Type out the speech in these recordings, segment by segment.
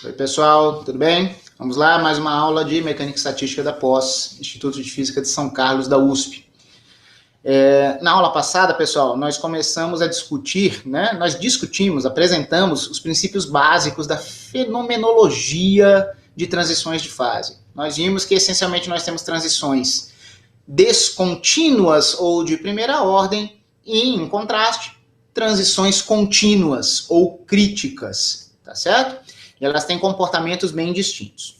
Oi, pessoal, tudo bem? Vamos lá, mais uma aula de Mecânica e Estatística da POS, Instituto de Física de São Carlos, da USP. Na aula passada, pessoal, nós começamos a discutir, nós discutimos, apresentamos os princípios básicos da fenomenologia de transições de fase. Nós vimos que, essencialmente, nós temos transições descontínuas ou de primeira ordem e, em contraste, transições contínuas ou críticas, tá certo? E elas têm comportamentos bem distintos.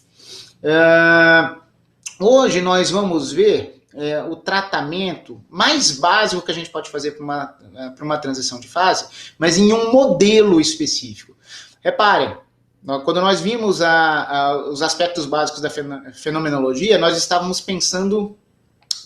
Hoje nós vamos ver o tratamento mais básico que a gente pode fazer para uma transição de fase, mas em um modelo específico. Reparem, quando nós vimos os aspectos básicos da fenomenologia, nós estávamos pensando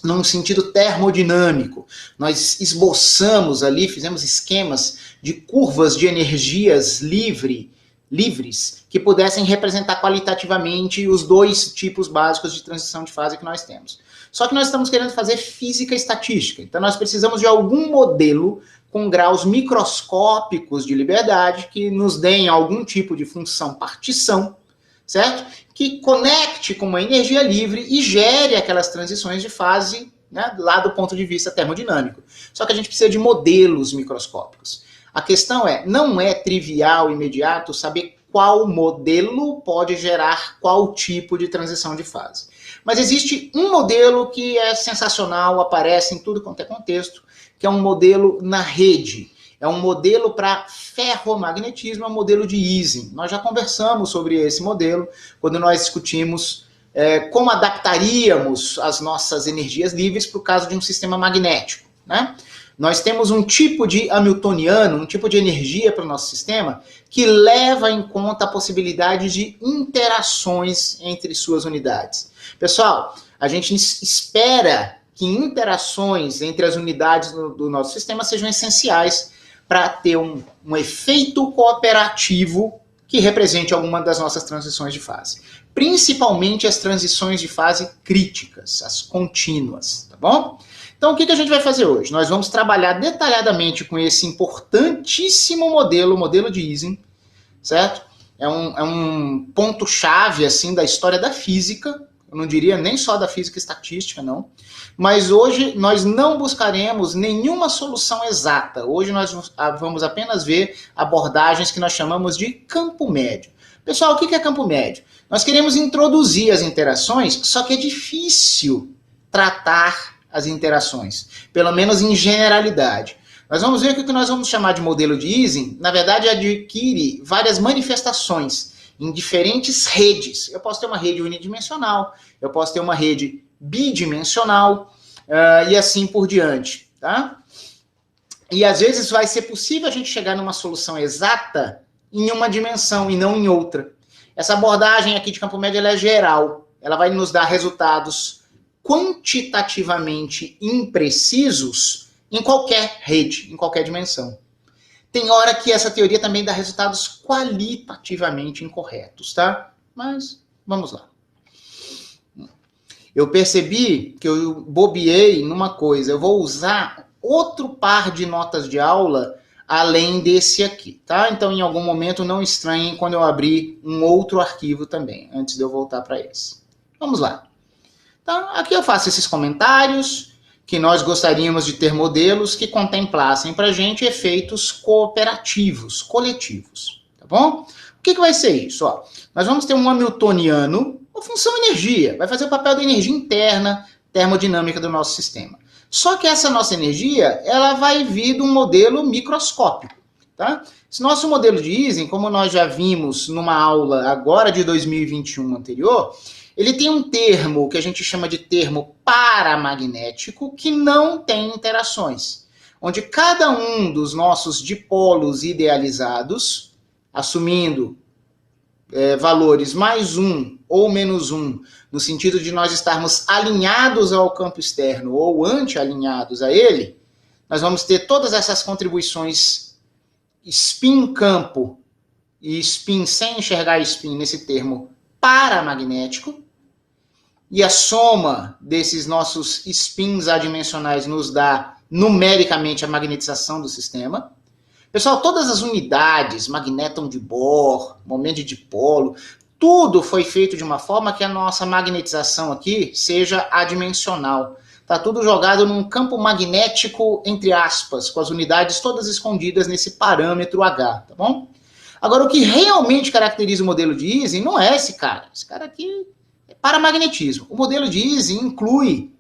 num sentido termodinâmico. Nós esboçamos ali, fizemos esquemas de curvas de energias livres que pudessem representar qualitativamente os dois tipos básicos de transição de fase que nós temos. Só que nós estamos querendo fazer física estatística, então nós precisamos de algum modelo com graus microscópicos de liberdade que nos deem algum tipo de função partição, certo? Que conecte com uma energia livre e gere aquelas transições de fase, lá do ponto de vista termodinâmico. Só que a gente precisa de modelos microscópicos. A questão não é trivial, imediato, saber qual modelo pode gerar qual tipo de transição de fase. Mas existe um modelo que é sensacional, aparece em tudo quanto é contexto, que é um modelo na rede. É um modelo para ferromagnetismo, é um modelo de Ising. Nós já conversamos sobre esse modelo quando nós discutimos como adaptaríamos as nossas energias livres para o caso de um sistema magnético, Nós temos um tipo de hamiltoniano, um tipo de energia para o nosso sistema que leva em conta a possibilidade de interações entre suas unidades. Pessoal, a gente espera que interações entre as unidades do nosso sistema sejam essenciais para ter um efeito cooperativo que represente alguma das nossas transições de fase. Principalmente as transições de fase críticas, as contínuas, tá bom? Então, o que a gente vai fazer hoje? Nós vamos trabalhar detalhadamente com esse importantíssimo modelo de Ising, certo? É um ponto-chave, assim, da história da física, eu não diria nem só da física estatística, não. Mas hoje nós não buscaremos nenhuma solução exata. Hoje nós vamos apenas ver abordagens que nós chamamos de campo médio. Pessoal, o que é campo médio? Nós queremos introduzir as interações, só que é difícil tratar as interações, pelo menos em generalidade. Nós vamos ver que o que nós vamos chamar de modelo de Ising, na verdade, adquire várias manifestações em diferentes redes. Eu posso ter uma rede unidimensional, eu posso ter uma rede bidimensional, e assim por diante, tá? E às vezes vai ser possível a gente chegar numa solução exata em uma dimensão e não em outra. Essa abordagem aqui de campo médio ela é geral, ela vai nos dar resultados quantitativamente imprecisos em qualquer rede, em qualquer dimensão. Tem hora que essa teoria também dá resultados qualitativamente incorretos, tá? Mas vamos lá. Eu percebi que eu bobeei numa coisa. Eu vou usar outro par de notas de aula além desse aqui, tá? Então, em algum momento, não estranhem quando eu abrir um outro arquivo também, antes de eu voltar para esse. Vamos lá. Então, aqui eu faço esses comentários, que nós gostaríamos de ter modelos que contemplassem para a gente efeitos cooperativos, coletivos, tá bom? O que vai ser isso? Ó, nós vamos ter um hamiltoniano, uma função energia, vai fazer o papel da energia interna termodinâmica do nosso sistema. Só que essa nossa energia, ela vai vir de um modelo microscópico, tá? Esse nosso modelo de Ising, como nós já vimos numa aula agora de 2021 anterior, ele tem um termo que a gente chama de termo paramagnético que não tem interações, onde cada um dos nossos dipolos idealizados, assumindo valores mais um ou menos um, no sentido de nós estarmos alinhados ao campo externo ou anti-alinhados a ele, nós vamos ter todas essas contribuições spin-campo e spin sem enxergar spin nesse termo paramagnético, e a soma desses nossos spins adimensionais nos dá numericamente a magnetização do sistema. Pessoal, todas as unidades, magnéton de Bohr, momento de dipolo, tudo foi feito de uma forma que a nossa magnetização aqui seja adimensional. Está tudo jogado num campo magnético, entre aspas, com as unidades todas escondidas nesse parâmetro H, tá bom? Agora, o que realmente caracteriza o modelo de Ising não é esse cara. Esse cara aqui é paramagnetismo. O modelo de Ising inclui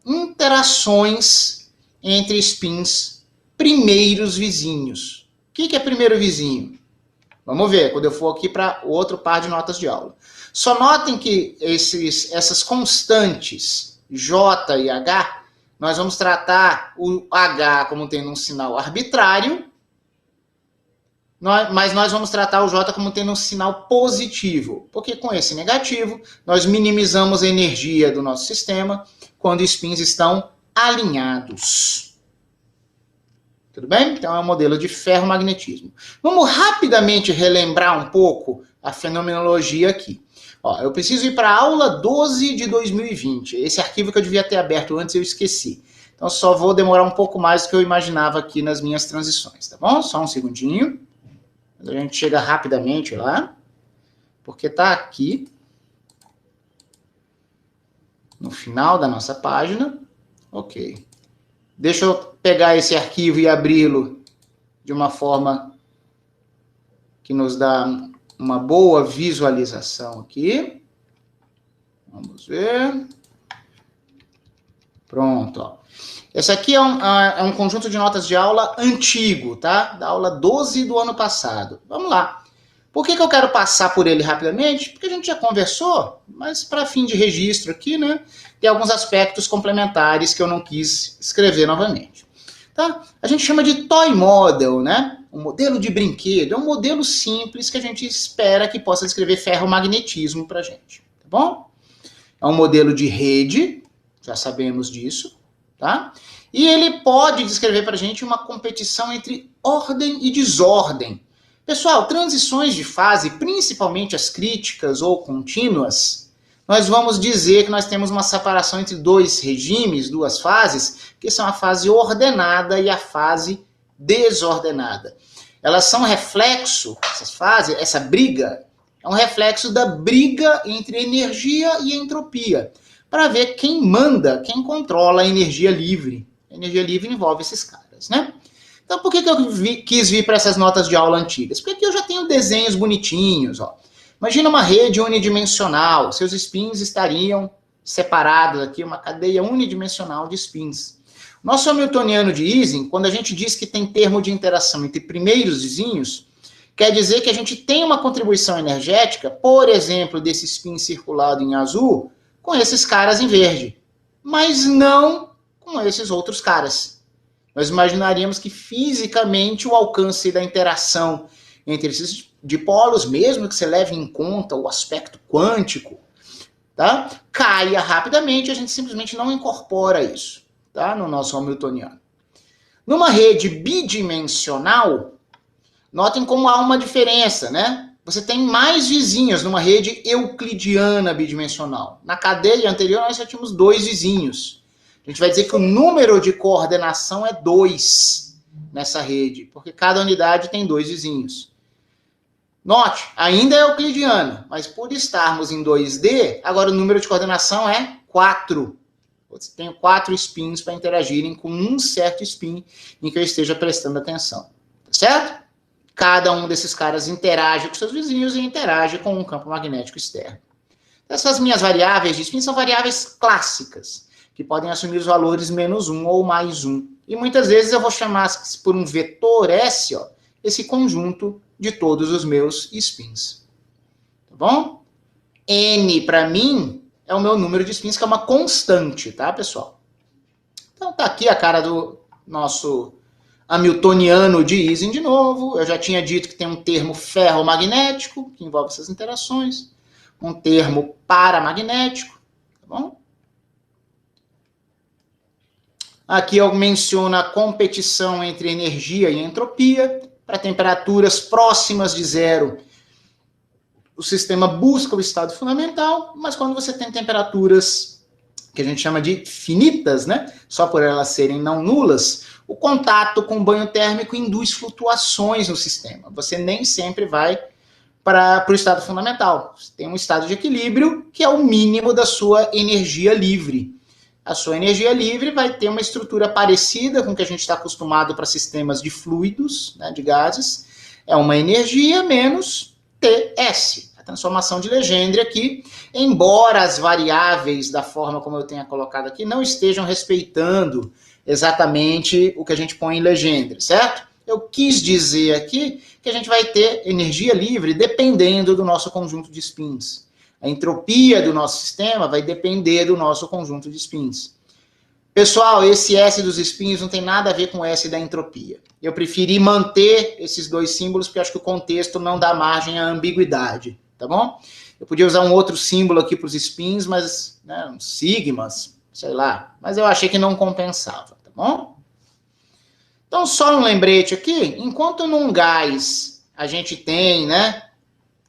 interações entre spins primeiros vizinhos. O que é primeiro vizinho? Vamos ver, quando eu for aqui para o outro par de notas de aula. Só notem que essas constantes J e H, nós vamos tratar o H como tendo um sinal arbitrário, mas nós vamos tratar o J como tendo um sinal positivo, porque com esse negativo, nós minimizamos a energia do nosso sistema quando os spins estão alinhados. Tudo bem? Então é um modelo de ferromagnetismo. Vamos rapidamente relembrar um pouco a fenomenologia aqui. Ó, eu preciso ir para a aula 12 de 2020. Esse arquivo que eu devia ter aberto antes eu esqueci. Então só vou demorar um pouco mais do que eu imaginava aqui nas minhas transições, tá bom? Só um segundinho. A gente chega rapidamente lá, porque está aqui no final da nossa página. Ok. Deixa eu pegar esse arquivo e abri-lo de uma forma que nos dá uma boa visualização aqui. Vamos ver. Pronto, ó. Esse aqui é um conjunto de notas de aula antigo, tá? Da aula 12 do ano passado. Vamos lá. Por que eu quero passar por ele rapidamente? Porque a gente já conversou, mas para fim de registro aqui, né? Tem alguns aspectos complementares que eu não quis escrever novamente. Tá? A gente chama de toy model, né? Um modelo de brinquedo. É um modelo simples que a gente espera que possa descrever ferromagnetismo para a gente. Tá bom? É um modelo de rede, já sabemos disso. Tá? E ele pode descrever para a gente uma competição entre ordem e desordem. Pessoal, transições de fase, principalmente as críticas ou contínuas, nós vamos dizer que nós temos uma separação entre dois regimes, duas fases, que são a fase ordenada e a fase desordenada. Elas são reflexo, essas fases, essa briga, é um reflexo da briga entre energia e entropia, para ver quem manda, quem controla a energia livre. A energia livre envolve esses caras, né? Então, por que eu quis vir para essas notas de aula antigas? Porque aqui eu já tenho desenhos bonitinhos, ó. Imagina uma rede unidimensional, seus spins estariam separados aqui, uma cadeia unidimensional de spins. Nosso hamiltoniano de Ising, quando a gente diz que tem termo de interação entre primeiros vizinhos, quer dizer que a gente tem uma contribuição energética, por exemplo, desse spin circulado em azul, com esses caras em verde, mas não com esses outros caras. Nós imaginaríamos que fisicamente o alcance da interação entre esses dipolos, mesmo que você leve em conta o aspecto quântico, tá? Caia rapidamente, a gente simplesmente não incorpora isso, tá? No nosso hamiltoniano. Numa rede bidimensional, notem como há uma diferença, né? Você tem mais vizinhos numa rede euclidiana bidimensional. Na cadeia anterior, nós já tínhamos 2 vizinhos. A gente vai dizer que o número de coordenação é 2 nessa rede, porque cada unidade tem 2 vizinhos. Note, ainda é euclidiano, mas por estarmos em 2D, agora o número de coordenação é 4. Você tem 4 spins para interagirem com um certo spin em que eu esteja prestando atenção. Tá certo? Cada um desses caras interage com seus vizinhos e interage com um campo magnético externo. Essas minhas variáveis de spin são variáveis clássicas, que podem assumir os valores -1 ou +1. E muitas vezes eu vou chamar por um vetor S, ó, esse conjunto de todos os meus spins. Tá bom? N, para mim, é o meu número de spins, que é uma constante, tá, pessoal? Então tá aqui a cara do nosso hamiltoniano de Ising de novo. Eu já tinha dito que tem um termo ferromagnético, que envolve essas interações, um termo paramagnético, tá bom? Aqui eu menciono a competição entre energia e entropia. Para temperaturas próximas de zero, o sistema busca o estado fundamental, mas quando você tem temperaturas que a gente chama de finitas, né? Só por elas serem não nulas, o contato com o banho térmico induz flutuações no sistema. Você nem sempre vai para o estado fundamental. Você tem um estado de equilíbrio, que é o mínimo da sua energia livre. A sua energia livre vai ter uma estrutura parecida com o que a gente está acostumado para sistemas de fluidos, né, de gases. É uma energia menos TS. A transformação de Legendre aqui, embora as variáveis da forma como eu tenha colocado aqui não estejam respeitando exatamente o que a gente põe em Legendre, certo? Eu quis dizer aqui que a gente vai ter energia livre dependendo do nosso conjunto de spins. A entropia do nosso sistema vai depender do nosso conjunto de spins. Pessoal, esse S dos spins não tem nada a ver com o S da entropia. Eu preferi manter esses dois símbolos porque acho que o contexto não dá margem à ambiguidade, tá bom? Eu podia usar um outro símbolo aqui para os spins, mas, né, sigmas, sei lá, mas eu achei que não compensava, tá bom? Então, só um lembrete aqui, enquanto num gás a gente tem, né,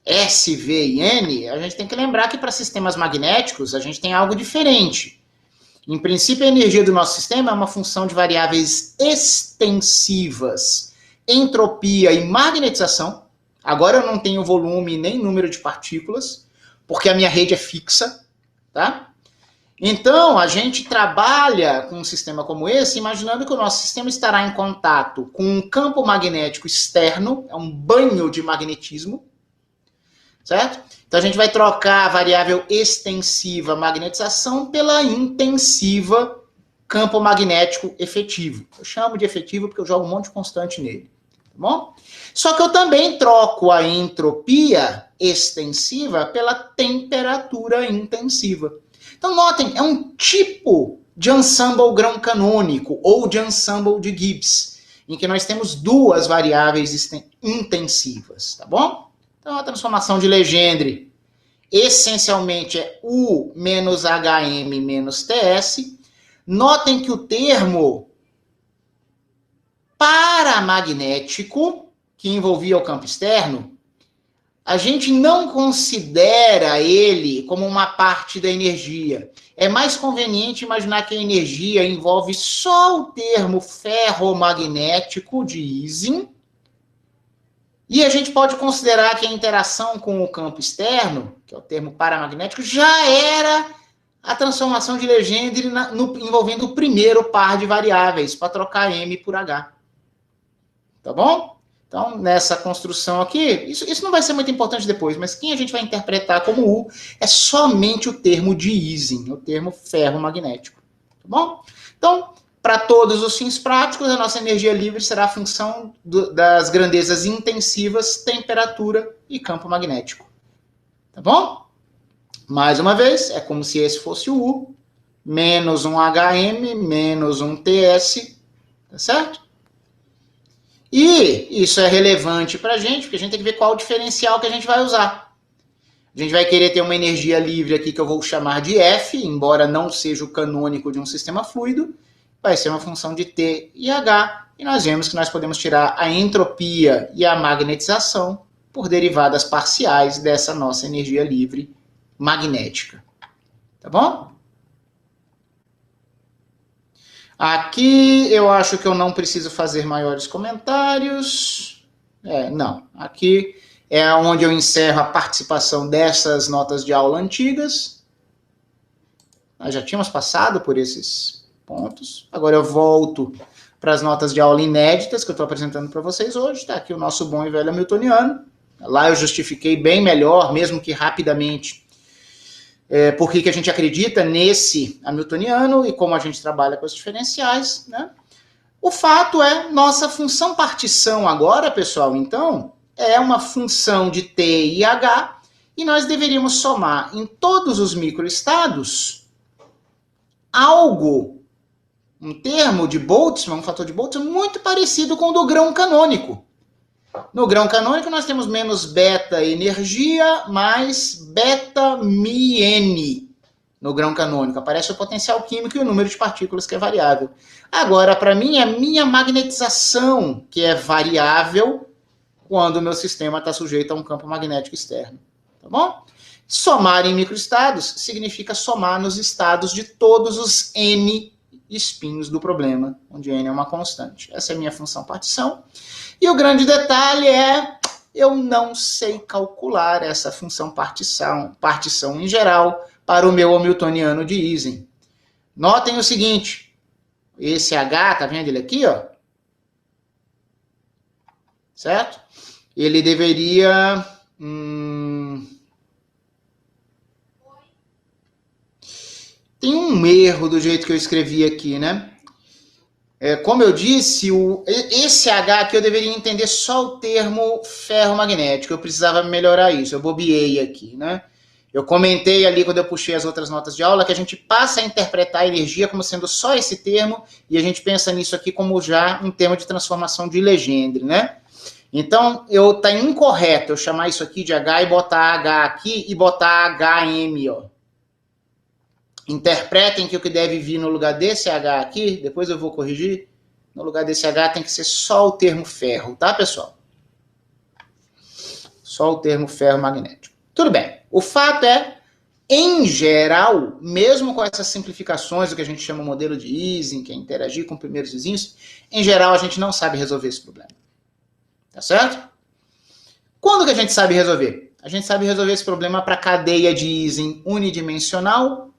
S, V e N, a gente tem que lembrar que para sistemas magnéticos a gente tem algo diferente. Em princípio, a energia do nosso sistema é uma função de variáveis extensivas, entropia e magnetização. Agora eu não tenho volume nem número de partículas, porque a minha rede é fixa, tá? Então, a gente trabalha com um sistema como esse, imaginando que o nosso sistema estará em contato com um campo magnético externo, é um banho de magnetismo, certo? Então, a gente vai trocar a variável extensiva magnetização pela intensiva campo magnético efetivo. Eu chamo de efetivo porque eu jogo um monte de constante nele, tá bom? Só que eu também troco a entropia extensiva pela temperatura intensiva. Então, notem, é um tipo de ensemble grão canônico ou de ensemble de Gibbs, em que nós temos duas variáveis intensivas, tá bom? Então, a transformação de Legendre essencialmente é U menos HM menos TS. Notem que o termo paramagnético, que envolvia o campo externo, a gente não considera ele como uma parte da energia. É mais conveniente imaginar que a energia envolve só o termo ferromagnético de Ising, e a gente pode considerar que a interação com o campo externo, que é o termo paramagnético, já era a transformação de Legendre envolvendo o primeiro par de variáveis, para trocar M por H. Tá bom? Então, nessa construção aqui, isso não vai ser muito importante depois, mas quem a gente vai interpretar como U é somente o termo de Ising, o termo ferromagnético. Tá bom? Então, para todos os fins práticos, a nossa energia livre será a função das grandezas intensivas, temperatura e campo magnético. Tá bom? Mais uma vez, é como se esse fosse o U, menos um HM, menos um TS, tá certo? E isso é relevante para a gente, porque a gente tem que ver qual o diferencial que a gente vai usar. A gente vai querer ter uma energia livre aqui que eu vou chamar de F, embora não seja o canônico de um sistema fluido, vai ser uma função de T e H, e nós vemos que nós podemos tirar a entropia e a magnetização por derivadas parciais dessa nossa energia livre magnética. Tá bom? Aqui eu acho que eu não preciso fazer maiores comentários. Não. Aqui é onde eu encerro a participação dessas notas de aula antigas. Nós já tínhamos passado por esses pontos. Agora eu volto para as notas de aula inéditas que eu estou apresentando para vocês hoje. Está aqui o nosso bom e velho Hamiltoniano. Lá eu justifiquei bem melhor, mesmo que rapidamente, por que a gente acredita nesse Hamiltoniano e como a gente trabalha com os diferenciais, né? O fato é, nossa função partição agora, pessoal, então, é uma função de T e H, e nós deveríamos somar em todos os microestados algo, um termo de Boltzmann, um fator de Boltzmann muito parecido com o do grão canônico. No grão canônico, nós temos menos beta energia mais beta mi-n. No grão canônico, aparece o potencial químico e o número de partículas, que é variável. Agora, para mim, é a minha magnetização, que é variável quando o meu sistema está sujeito a um campo magnético externo. Tá bom? Somar em microestados significa somar nos estados de todos os N spins do problema, onde n é uma constante. Essa é a minha função partição. E o grande detalhe é, eu não sei calcular essa função partição em geral para o meu hamiltoniano de Ising. Notem o seguinte, esse H, tá vendo ele aqui, ó? Certo? Ele deveria... Tem um erro do jeito que eu escrevi aqui, né? Como eu disse, esse H aqui eu deveria entender só o termo ferromagnético. Eu precisava melhorar isso, eu bobeei aqui, né? Eu comentei ali quando eu puxei as outras notas de aula que a gente passa a interpretar a energia como sendo só esse termo e a gente pensa nisso aqui como já um termo de transformação de Legendre, né? Então, tá incorreto eu chamar isso aqui de H e botar H aqui e botar HM, ó. Interpretem que o que deve vir no lugar desse H aqui, depois eu vou corrigir, no lugar desse H tem que ser só o termo ferro, tá, pessoal? Só o termo ferromagnético. Tudo bem. O fato é, em geral, mesmo com essas simplificações, o que a gente chama modelo de Ising, que é interagir com primeiros vizinhos, em geral a gente não sabe resolver esse problema. Tá certo? Quando que a gente sabe resolver? A gente sabe resolver esse problema para cadeia de Ising unidimensional,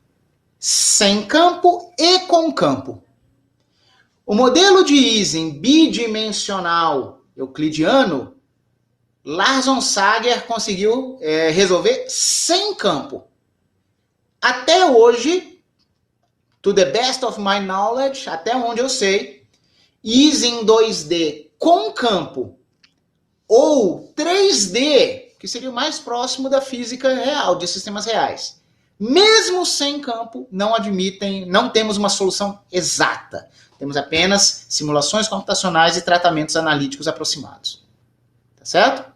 sem campo e com campo. O modelo de Ising bidimensional euclidiano, Larson-Sager conseguiu resolver sem campo. Até hoje, to the best of my knowledge, até onde eu sei, Ising 2D com campo ou 3D, que seria o mais próximo da física real, de sistemas reais, mesmo sem campo, não temos uma solução exata. Temos apenas simulações computacionais e tratamentos analíticos aproximados. Tá certo?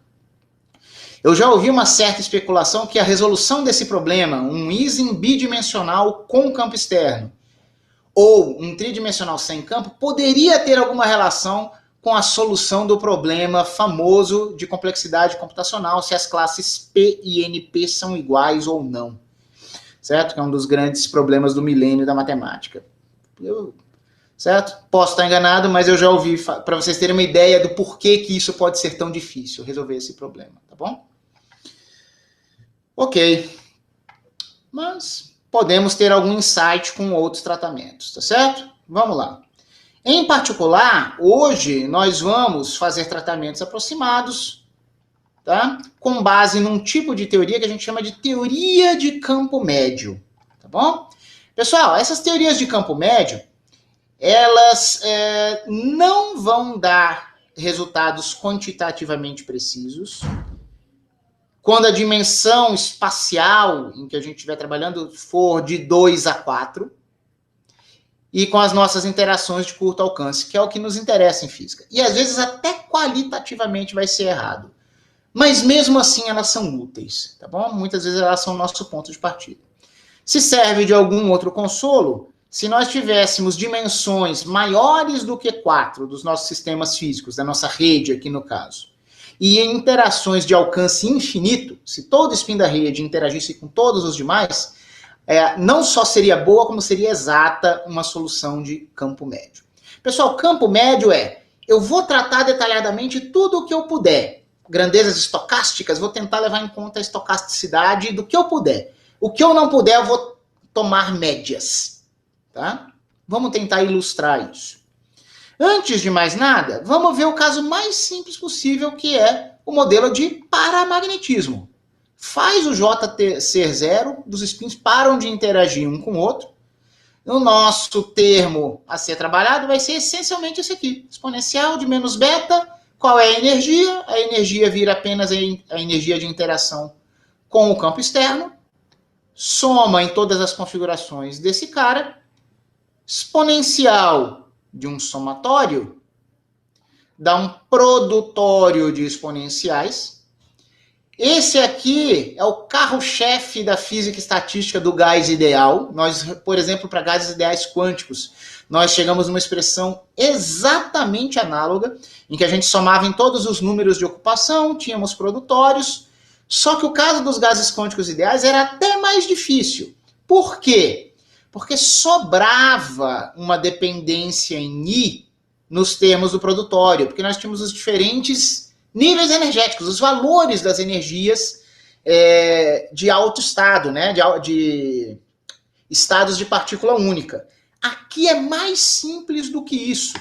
Eu já ouvi uma certa especulação que a resolução desse problema, um Ising bidimensional com campo externo, ou um tridimensional sem campo, poderia ter alguma relação com a solução do problema famoso de complexidade computacional, se as classes P e NP são iguais ou não. Certo? Que é um dos grandes problemas do milênio da matemática. Certo? Posso estar enganado, mas eu já ouvi, para vocês terem uma ideia do porquê que isso pode ser tão difícil, resolver esse problema, tá bom? Ok. Mas podemos ter algum insight com outros tratamentos, tá certo? Vamos lá. Em particular, hoje nós vamos fazer tratamentos aproximados, tá? Com base num tipo de teoria que a gente chama de teoria de campo médio, tá bom? Pessoal, essas teorias de campo médio, elas não vão dar resultados quantitativamente precisos. Quando a dimensão espacial em que a gente estiver trabalhando for de 2 a 4, e com as nossas interações de curto alcance, que é o que nos interessa em física. E às vezes até qualitativamente vai ser errado. Mas mesmo assim elas são úteis, tá bom? Muitas vezes elas são o nosso ponto de partida. Se serve de algum outro consolo, se nós tivéssemos dimensões maiores do que 4 dos nossos sistemas físicos, da nossa rede aqui no caso, e em interações de alcance infinito, se todo spin da rede interagisse com todos os demais, não só seria boa, como seria exata uma solução de campo médio. Pessoal, campo médio eu vou tratar detalhadamente tudo o que eu puder. Grandezas estocásticas, vou tentar levar em conta a estocasticidade do que eu puder. O que eu não puder, eu vou tomar médias. Tá? Vamos tentar ilustrar isso. Antes de mais nada, vamos ver o caso mais simples possível, que é o modelo de paramagnetismo. Faz o J ser zero, os spins param de interagir um com o outro. O nosso termo a ser trabalhado vai ser essencialmente esse aqui. Exponencial de menos beta. Qual é a energia? A energia vira apenas a energia de interação com o campo externo. Soma em todas as configurações desse cara. Exponencial de um somatório dá um produtório de exponenciais. Esse aqui é o carro-chefe da física estatística do gás ideal. Nós, por exemplo, para gases ideais quânticos, nós chegamos numa expressão exatamente análoga, em que a gente somava em todos os números de ocupação, tínhamos produtórios, só que o caso dos gases quânticos ideais era até mais difícil. Por quê? Porque sobrava uma dependência em I nos termos do produtório, porque nós tínhamos os diferentes níveis energéticos, os valores das energias de alto estado, né, de estados de partícula única. Aqui é mais simples do que isso.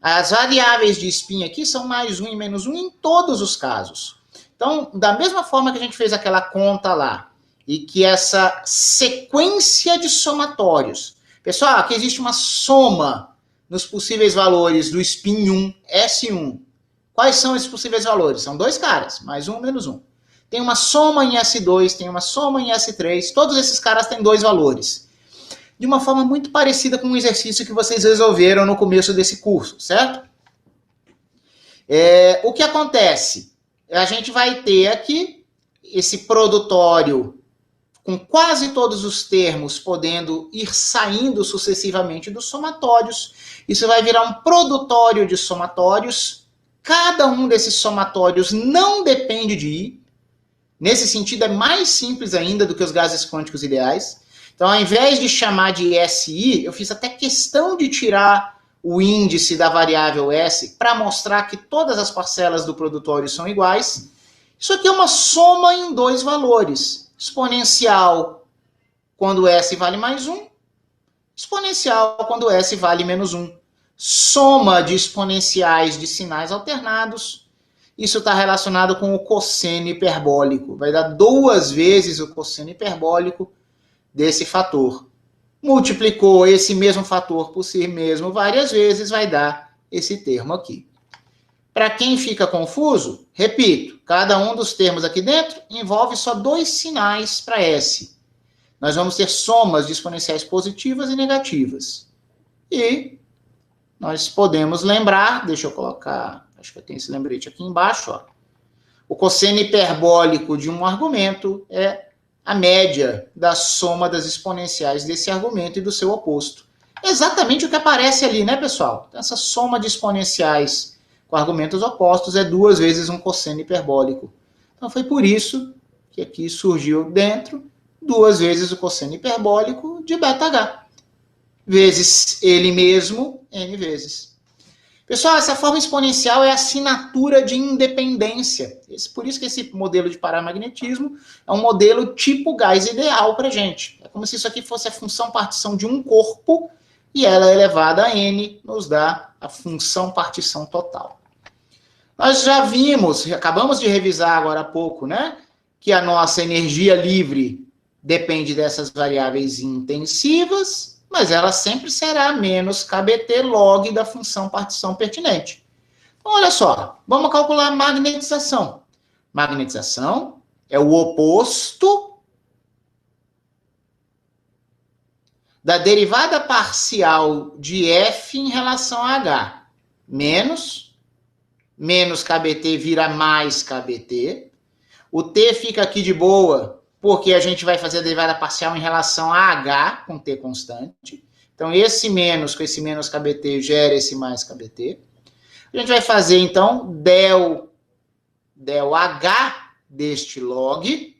As variáveis de spin aqui são mais 1 e menos 1 em todos os casos. Então, da mesma forma que a gente fez aquela conta lá, e que essa sequência de somatórios... Pessoal, aqui existe uma soma nos possíveis valores do spin 1, S1. Quais são esses possíveis valores? São dois caras, mais 1 menos 1. Tem uma soma em S2, tem uma soma em S3. Todos esses caras têm dois valores. De uma forma muito parecida com um exercício que vocês resolveram no começo desse curso, certo? O que acontece? A gente vai ter aqui esse produtório com quase todos os termos podendo ir saindo sucessivamente dos somatórios. Isso vai virar um produtório de somatórios. Cada um desses somatórios não depende de I. Nesse sentido, é mais simples ainda do que os gases quânticos ideais. Então, ao invés de chamar de SI, eu fiz até questão de tirar o índice da variável S para mostrar que todas as parcelas do produtório são iguais. Isso aqui é uma soma em dois valores. Exponencial quando S vale mais 1, exponencial quando S vale menos 1. Soma de exponenciais de sinais alternados. Isso está relacionado com o cosseno hiperbólico. Vai dar 2 vezes o cosseno hiperbólico desse fator. Multiplicou esse mesmo fator por si mesmo várias vezes, vai dar esse termo aqui. Para quem fica confuso, repito, cada um dos termos aqui dentro envolve só 2 sinais para S. Nós vamos ter somas de exponenciais positivas e negativas. E nós podemos lembrar, deixa eu colocar, acho que eu tenho esse lembrete aqui embaixo, ó. O cosseno hiperbólico de um argumento é a média da soma das exponenciais desse argumento e do seu oposto. Exatamente o que aparece ali, né, pessoal? Então, essa soma de exponenciais com argumentos opostos é 2 vezes um cosseno hiperbólico. Então, foi por isso que aqui surgiu dentro 2 vezes o cosseno hiperbólico de ΔH, vezes ele mesmo, n vezes. Pessoal, essa forma exponencial é a assinatura de independência. Por isso que esse modelo de paramagnetismo é um modelo tipo gás ideal para a gente. É como se isso aqui fosse a função partição de um corpo e ela elevada a n nos dá a função partição total. Nós já vimos, acabamos de revisar agora há pouco, né, que a nossa energia livre depende dessas variáveis intensivas, mas ela sempre será menos KBT log da função partição pertinente. Então, olha só, vamos calcular a magnetização. Magnetização é o oposto da derivada parcial de F em relação a H. Menos KBT vira mais KBT. O T fica aqui de boa, porque a gente vai fazer a derivada parcial em relação a H, com T constante. Então, esse menos com esse menos KBT gera esse mais KBT. A gente vai fazer, então, del H deste log.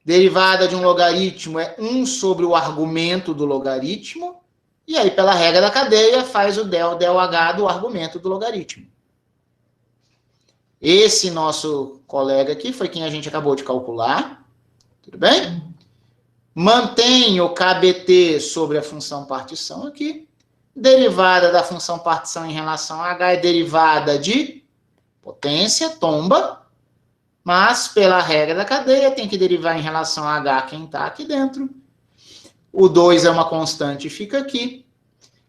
Derivada de um logaritmo é 1 sobre o argumento do logaritmo. E aí, pela regra da cadeia, faz o del H do argumento do logaritmo. Esse nosso colega aqui foi quem a gente acabou de calcular. Tudo bem? Mantém o KBT sobre a função partição aqui. Derivada da função partição em relação a H é derivada de potência, tomba. Mas, pela regra da cadeia, tem que derivar em relação a H quem está aqui dentro. O 2 é uma constante e fica aqui.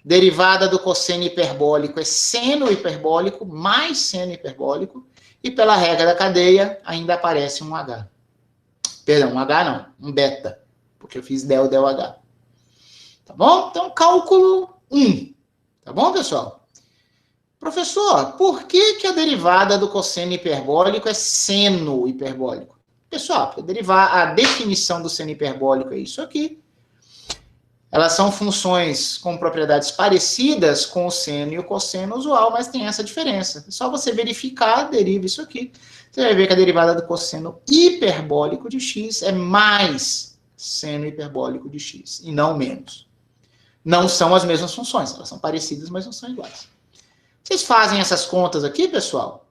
Derivada do cosseno hiperbólico é seno hiperbólico mais seno hiperbólico. E pela regra da cadeia, ainda aparece um H. Perdão, um H não, um beta. Porque eu fiz del H. Tá bom? Então, cálculo 1. Tá bom, pessoal? Professor, por que a derivada do cosseno hiperbólico é seno hiperbólico? Pessoal, a definição do seno hiperbólico é isso aqui. Elas são funções com propriedades parecidas com o seno e o cosseno usual, mas tem essa diferença. É só você verificar, deriva isso aqui. Você vai ver que a derivada do cosseno hiperbólico de x é mais seno hiperbólico de x, e não menos. Não são as mesmas funções, elas são parecidas, mas não são iguais. Vocês fazem essas contas aqui, pessoal?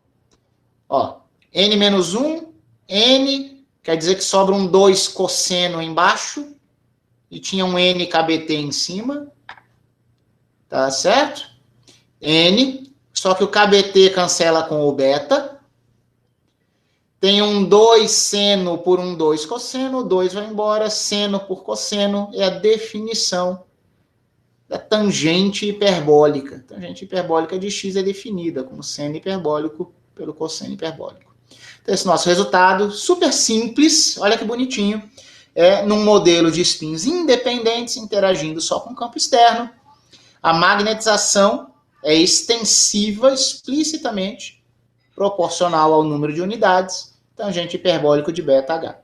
Ó, n menos 1, n, quer dizer que sobra um 2 cosseno embaixo, e tinha um n kbt em cima, tá certo? N, só que o kbt cancela com o beta. Tem um 2 seno por um 2 cosseno, o 2 vai embora, seno por cosseno é a definição da tangente hiperbólica. Tangente hiperbólica de x é definida como seno hiperbólico pelo cosseno hiperbólico. Então, esse nosso resultado, super simples, olha que bonitinho, é num modelo de spins independentes interagindo só com o campo externo. A magnetização é extensiva explicitamente proporcional ao número de unidades, tangente hiperbólico de beta-h.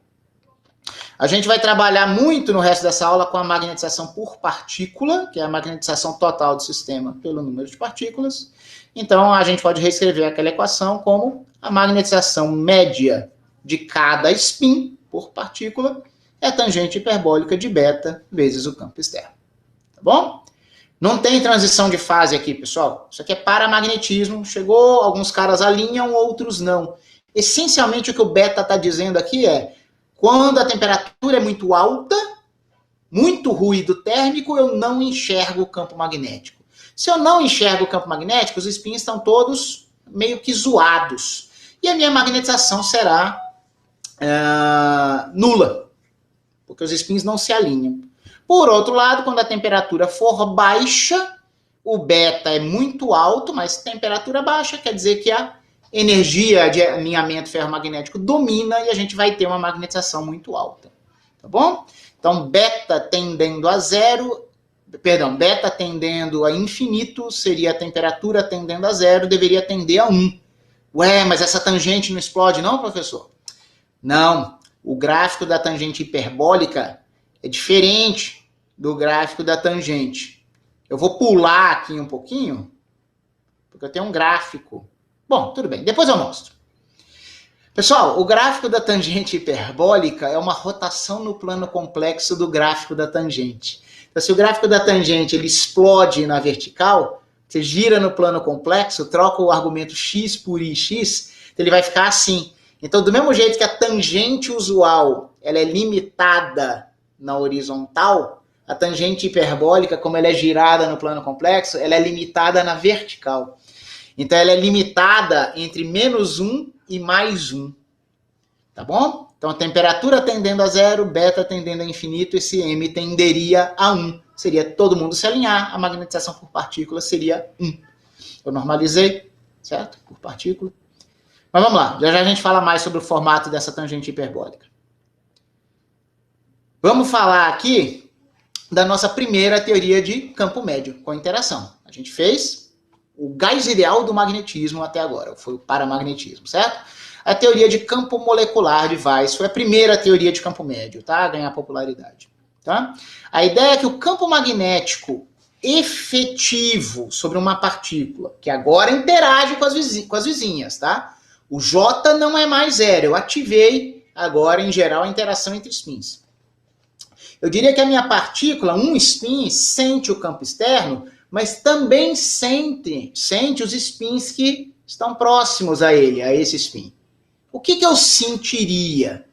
A gente vai trabalhar muito no resto dessa aula com a magnetização por partícula, que é a magnetização total do sistema pelo número de partículas. Então, a gente pode reescrever aquela equação como a magnetização média de cada spin por partícula é a tangente hiperbólica de beta vezes o campo externo. Tá bom? Não tem transição de fase aqui, pessoal. Isso aqui é paramagnetismo. Chegou, alguns caras alinham, outros não. Essencialmente, o que o beta está dizendo aqui é quando a temperatura é muito alta, muito ruído térmico, eu não enxergo o campo magnético. Se eu não enxergo o campo magnético, os spins estão todos meio que zoados. E a minha magnetização será nula, porque os spins não se alinham. Por outro lado, quando a temperatura for baixa, o beta é muito alto, mas temperatura baixa quer dizer que a energia de alinhamento ferromagnético domina e a gente vai ter uma magnetização muito alta. Tá bom? Então, beta tendendo a zero, beta tendendo a infinito, seria a temperatura tendendo a zero, deveria tender a 1. Ué, mas essa tangente não explode não, professor? Não. O gráfico da tangente hiperbólica é diferente do gráfico da tangente. Eu vou pular aqui um pouquinho, porque eu tenho um gráfico. Bom, tudo bem, depois eu mostro. Pessoal, o gráfico da tangente hiperbólica é uma rotação no plano complexo do gráfico da tangente. Então, se o gráfico da tangente ele explode na vertical, você gira no plano complexo, troca o argumento x por ix, ele vai ficar assim. Então, do mesmo jeito que a tangente usual ela é limitada na horizontal, a tangente hiperbólica, como ela é girada no plano complexo, ela é limitada na vertical. Então, ela é limitada entre menos 1 e mais 1. Tá bom? Então, a temperatura tendendo a zero, beta tendendo a infinito, esse m tenderia a 1. Seria todo mundo se alinhar, a magnetização por partícula seria 1. Eu normalizei, certo? Por partícula. Mas vamos lá, já já a gente fala mais sobre o formato dessa tangente hiperbólica. Vamos falar aqui da nossa primeira teoria de campo médio com interação. A gente fez o gás ideal do magnetismo até agora, foi o paramagnetismo, certo? A teoria de campo molecular de Weiss foi a primeira teoria de campo médio, tá? A ganhar popularidade, tá? A ideia é que o campo magnético efetivo sobre uma partícula, que agora interage com as vizinhas, tá? O J não é mais zero, eu ativei agora, em geral, a interação entre spins. Eu diria que a minha partícula, um spin, sente o campo externo, mas também sente os spins que estão próximos a ele, a esse spin. O que eu sentiria?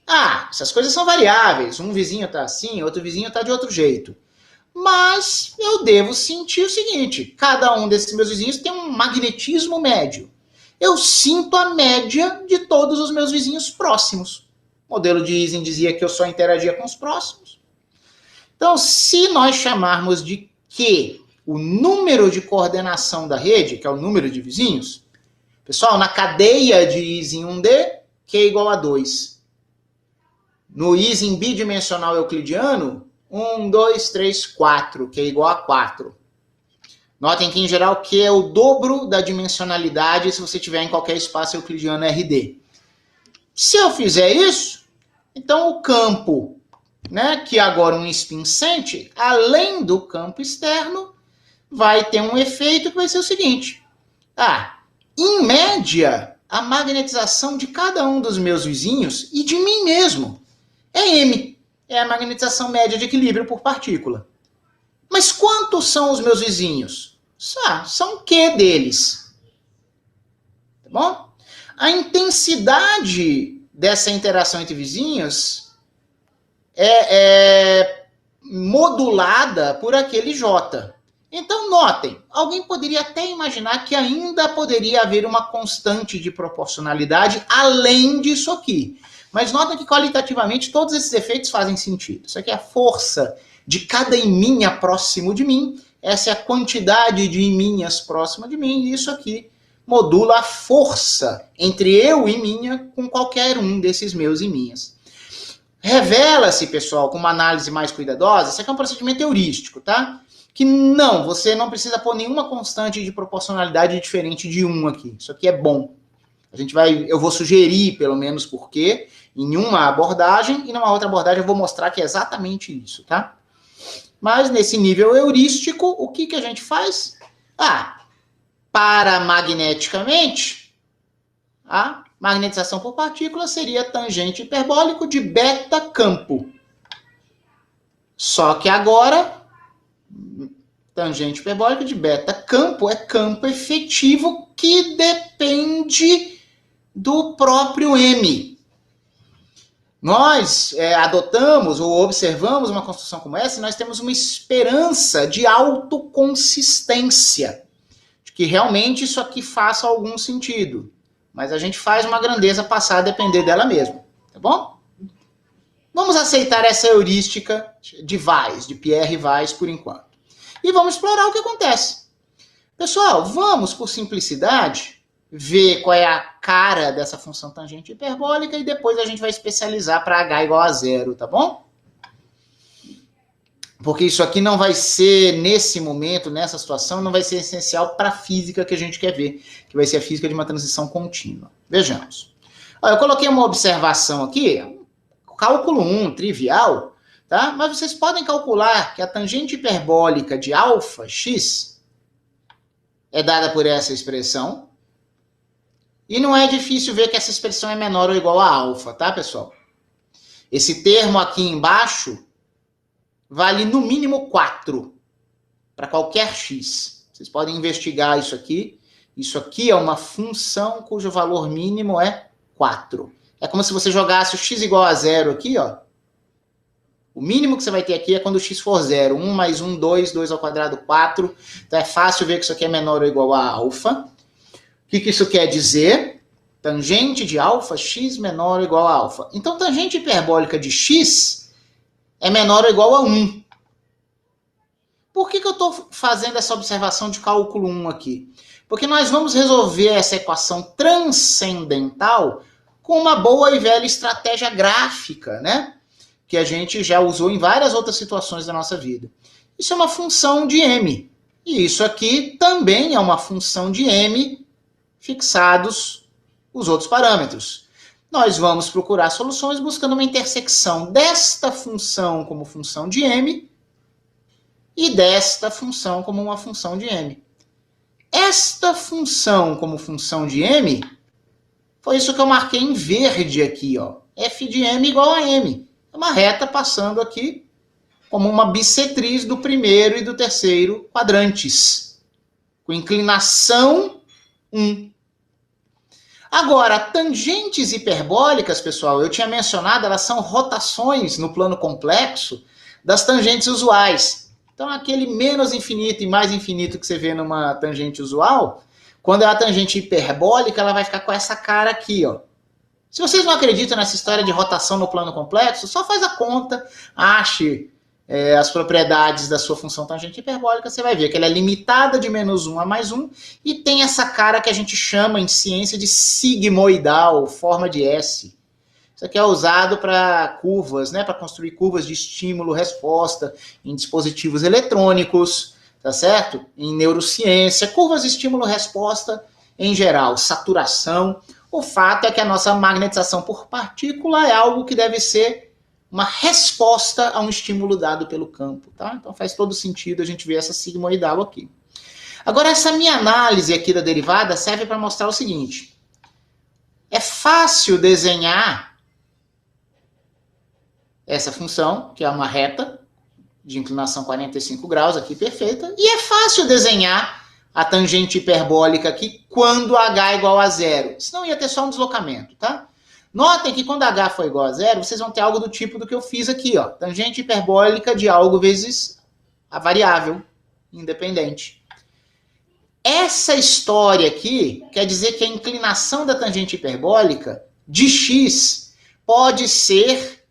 Ah, essas coisas são variáveis. Um vizinho está assim, outro vizinho está de outro jeito. Mas eu devo sentir o seguinte, cada um desses meus vizinhos tem um magnetismo médio. Eu sinto a média de todos os meus vizinhos próximos. O modelo de Ising dizia que eu só interagia com os próximos. Então, se nós chamarmos de Q o número de coordenação da rede, que é o número de vizinhos, pessoal, na cadeia de Ising 1D, Q igual a 2. No Ising bidimensional euclidiano, 1, 2, 3, 4, Q igual a 4. Notem que, em geral, Q é o dobro da dimensionalidade se você tiver em qualquer espaço euclidiano RD. Se eu fizer isso, então o campo, né, que agora um spin sente, além do campo externo, vai ter um efeito que vai ser o seguinte. Em média, a magnetização de cada um dos meus vizinhos e de mim mesmo é M. é a magnetização média de equilíbrio por partícula. Mas quantos são os meus vizinhos? São o que deles? Tá bom? A intensidade dessa interação entre vizinhos é modulada por aquele J. Então, notem, alguém poderia até imaginar que ainda poderia haver uma constante de proporcionalidade além disso aqui. Mas notem que qualitativamente todos esses efeitos fazem sentido. Isso aqui é a força de cada iminha próximo de mim, essa é a quantidade de iminhas próxima de mim, e isso aqui modula a força entre eu e minha com qualquer um desses meus iminhas. Revela-se, pessoal, com uma análise mais cuidadosa, isso aqui é um procedimento heurístico, tá? Que você não precisa pôr nenhuma constante de proporcionalidade diferente de 1 aqui. Isso aqui é bom. Eu vou sugerir, pelo menos, porque em uma abordagem, e numa outra abordagem eu vou mostrar que é exatamente isso, tá? Mas nesse nível heurístico, o que a gente faz? Paramagneticamente, a magnetização por partícula seria tangente hiperbólico de beta campo. Só que agora, tangente hiperbólico de beta campo é campo efetivo que depende do próprio M. Nós adotamos ou observamos uma construção como essa e nós temos uma esperança de autoconsistência, de que realmente isso aqui faça algum sentido. Mas a gente faz uma grandeza passar a depender dela mesma, tá bom? Vamos aceitar essa heurística de Weiss, de Pierre Weiss, por enquanto. E vamos explorar o que acontece. Pessoal, vamos, por simplicidade, ver qual é a cara dessa função tangente hiperbólica e depois a gente vai especializar para h igual a 0, tá bom? Porque isso aqui não vai ser, nesse momento, nessa situação, não vai ser essencial para a física que a gente quer ver, que vai ser a física de uma transição contínua. Vejamos. Eu coloquei uma observação aqui, cálculo 1, trivial, tá? Mas vocês podem calcular que a tangente hiperbólica de alfa, x, é dada por essa expressão. E não é difícil ver que essa expressão é menor ou igual a alfa, tá, pessoal? Esse termo aqui embaixo vale no mínimo 4 para qualquer x. Vocês podem investigar isso aqui. Isso aqui é uma função cujo valor mínimo é 4. É como se você jogasse o x igual a 0 aqui, ó. O mínimo que você vai ter aqui é quando o x for 0. 1 mais 1, 2, 2 ao quadrado, 4. Então é fácil ver que isso aqui é menor ou igual a alfa. O que isso quer dizer? Tangente de alfa, x menor ou igual a alfa. Então, tangente hiperbólica de x é menor ou igual a 1. Por que eu estou fazendo essa observação de cálculo 1 aqui? Porque nós vamos resolver essa equação transcendental com uma boa e velha estratégia gráfica, né? Que a gente já usou em várias outras situações da nossa vida. Isso é uma função de m. E isso aqui também é uma função de m fixados os outros parâmetros. Nós vamos procurar soluções buscando uma intersecção desta função como função de m e desta função como uma função de m. Esta função como função de m foi isso que eu marquei em verde aqui, ó. F de m igual a m. É uma reta passando aqui como uma bissetriz do primeiro e do terceiro quadrantes, com inclinação 1. Agora, tangentes hiperbólicas, pessoal, eu tinha mencionado, elas são rotações no plano complexo das tangentes usuais. Então, aquele menos infinito e mais infinito que você vê numa tangente usual, quando é uma tangente hiperbólica, ela vai ficar com essa cara aqui, ó. Se vocês não acreditam nessa história de rotação no plano complexo, só faz a conta, ache as propriedades da sua função tangente hiperbólica, você vai ver que ela é limitada de menos 1 a mais 1 e tem essa cara que a gente chama em ciência de sigmoidal, forma de S. Isso aqui é usado para curvas, né, para construir curvas de estímulo-resposta em dispositivos eletrônicos, tá certo? Em neurociência, curvas de estímulo-resposta em geral, saturação. O fato é que a nossa magnetização por partícula é algo que deve ser uma resposta a um estímulo dado pelo campo, tá? Então faz todo sentido a gente ver essa sigmoidal aqui. Agora, essa minha análise aqui da derivada serve para mostrar o seguinte. É fácil desenhar essa função, que é uma reta de inclinação 45 graus aqui, perfeita, e é fácil desenhar a tangente hiperbólica aqui quando h é igual a zero. Senão ia ter só um deslocamento, tá? Notem que quando h for igual a zero, vocês vão ter algo do tipo do que eu fiz aqui, ó. Tangente hiperbólica de algo vezes a variável independente. Essa história aqui quer dizer que a inclinação da tangente hiperbólica de x pode ser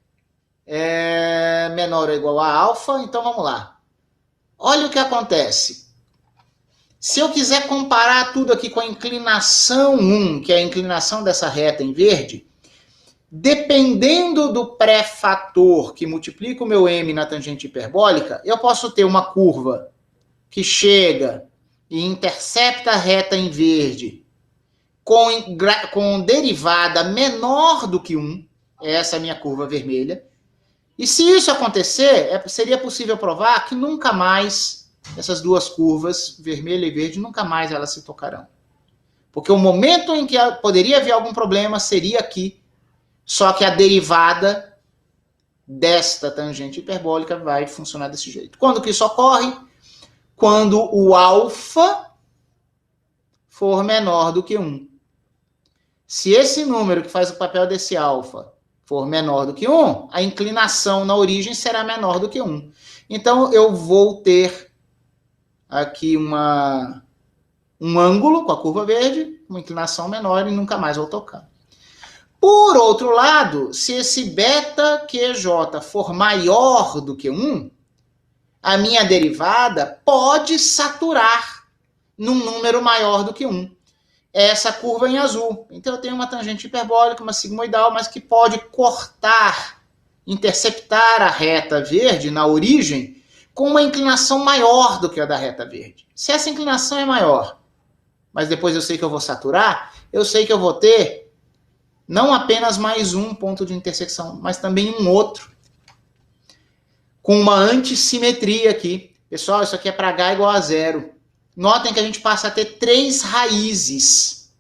menor ou igual a alfa. Então vamos lá. Olha o que acontece. Se eu quiser comparar tudo aqui com a inclinação 1, que é a inclinação dessa reta em verde, dependendo do pré-fator que multiplica o meu m na tangente hiperbólica, eu posso ter uma curva que chega e intercepta a reta em verde com derivada menor do que 1, essa é a minha curva vermelha, e se isso acontecer, seria possível provar que nunca mais essas duas curvas, vermelha e verde, nunca mais elas se tocarão. Porque o momento em que poderia haver algum problema seria aqui, só que a derivada desta tangente hiperbólica vai funcionar desse jeito. Quando que isso ocorre? Quando o alfa for menor do que 1. Se esse número que faz o papel desse alfa for menor do que 1, a inclinação na origem será menor do que 1. Então, eu vou ter aqui um ângulo com a curva verde, uma inclinação menor e nunca mais vou tocar. Por outro lado, se esse beta QJ for maior do que 1, a minha derivada pode saturar num número maior do que 1. Essa curva em azul. Então eu tenho uma tangente hiperbólica, uma sigmoidal, mas que pode cortar, interceptar a reta verde na origem com uma inclinação maior do que a da reta verde. Se essa inclinação é maior, mas depois eu sei que eu vou saturar, eu sei que eu vou ter não apenas mais um ponto de intersecção, mas também um outro, com uma antissimetria aqui. Pessoal, isso aqui é para h igual a zero. Notem que a gente passa a ter 3 raízes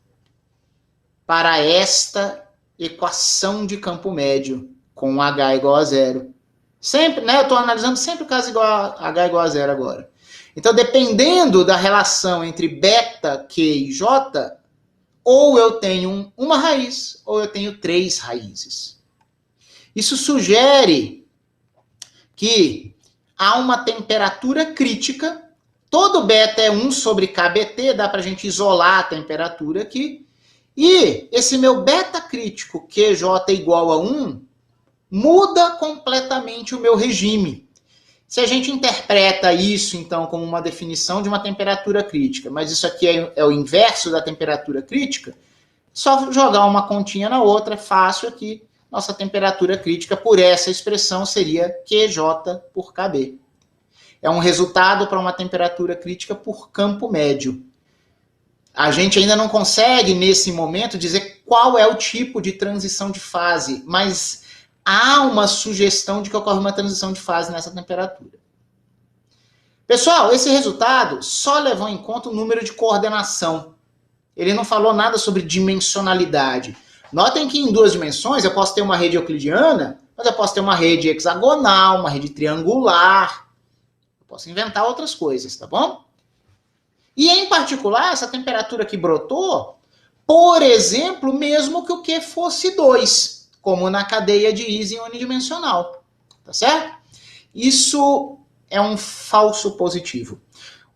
para esta equação de campo médio com h igual a zero. Sempre, né? Eu estou analisando sempre o caso h igual a zero agora. Então, dependendo da relação entre beta, q e j, ou eu tenho uma raiz, ou eu tenho 3 raízes. Isso sugere que há uma temperatura crítica. Todo beta é 1 sobre kBt, dá para a gente isolar a temperatura aqui. E esse meu beta crítico, QJ igual a 1, muda completamente o meu regime. Se a gente interpreta isso, então, como uma definição de uma temperatura crítica, mas isso aqui é o inverso da temperatura crítica, só jogar uma continha na outra, é fácil aqui. Nossa temperatura crítica por essa expressão seria QJ por KB. É um resultado para uma temperatura crítica por campo médio. A gente ainda não consegue, nesse momento, dizer qual é o tipo de transição de fase, mas há uma sugestão de que ocorre uma transição de fase nessa temperatura. Pessoal, esse resultado só levou em conta o número de coordenação. Ele não falou nada sobre dimensionalidade. Notem que em 2 dimensões eu posso ter uma rede euclidiana, mas eu posso ter uma rede hexagonal, uma rede triangular. Eu posso inventar outras coisas, tá bom? E em particular, essa temperatura que brotou, por exemplo, mesmo que o Q fosse 2, como na cadeia de Ising unidimensional, tá certo? Isso é um falso positivo.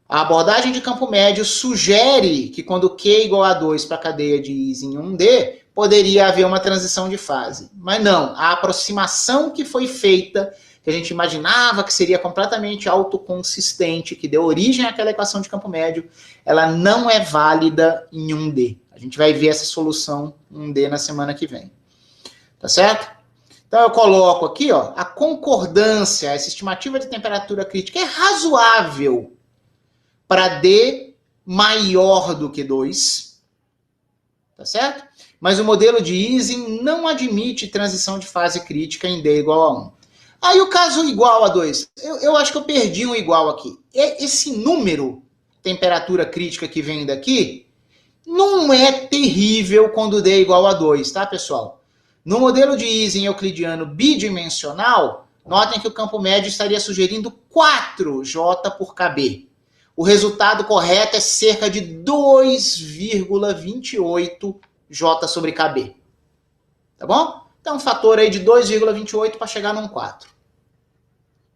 A abordagem de campo médio sugere que quando Q é igual a 2 para a cadeia de Ising 1D, poderia haver uma transição de fase. Mas não, a aproximação que foi feita, que a gente imaginava que seria completamente autoconsistente, que deu origem àquela equação de campo médio, ela não é válida em 1D. A gente vai ver essa solução 1D na semana que vem. Tá certo? Então eu coloco aqui, ó, a concordância, essa estimativa de temperatura crítica é razoável para D maior do que 2. Tá certo? Mas o modelo de Ising não admite transição de fase crítica em D igual a 1. Aí o caso igual a 2. Eu acho que eu perdi um igual aqui. Esse número, temperatura crítica que vem daqui, não é terrível quando D é igual a 2, tá, pessoal? No modelo de Ising euclidiano bidimensional, notem que o campo médio estaria sugerindo 4J por KB. O resultado correto é cerca de 2,28 J sobre KB. Tá bom? Então, um fator aí de 2,28 para chegar num 4.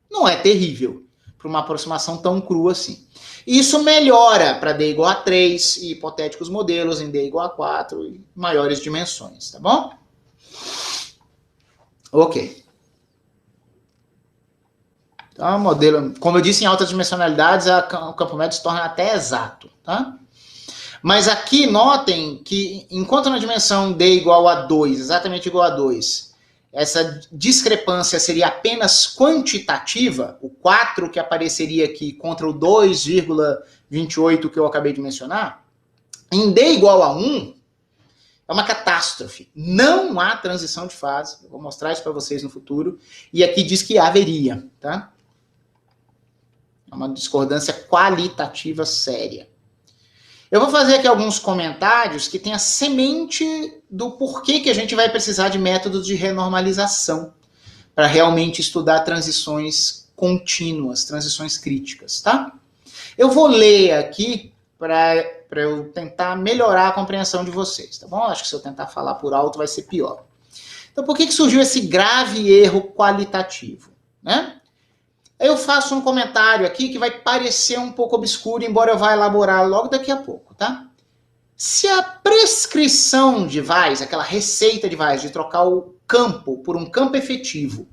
Não é terrível para uma aproximação tão crua assim. Isso melhora para D igual a 3 e hipotéticos modelos em D igual a 4 e maiores dimensões, tá bom? Ok. Então, modelo, como eu disse, em altas dimensionalidades, o campo médio se torna até exato, tá? Mas aqui notem que, enquanto na dimensão D igual a 2, exatamente igual a 2, essa discrepância seria apenas quantitativa, o 4 que apareceria aqui contra o 2,28 que eu acabei de mencionar, em D igual a 1, é uma catástrofe. Não há transição de fase. Eu vou mostrar isso para vocês no futuro. E aqui diz que haveria, tá? É uma discordância qualitativa séria. Eu vou fazer aqui alguns comentários que tem a semente do porquê que a gente vai precisar de métodos de renormalização para realmente estudar transições contínuas, transições críticas, tá? Eu vou ler aqui para eu tentar melhorar a compreensão de vocês, tá bom? Acho que se eu tentar falar por alto vai ser pior. Então, por que surgiu esse grave erro qualitativo, né? Eu faço um comentário aqui que vai parecer um pouco obscuro, embora eu vá elaborar logo daqui a pouco, tá? Se a prescrição de Weiss, aquela receita de Weiss de trocar o campo por um campo efetivo,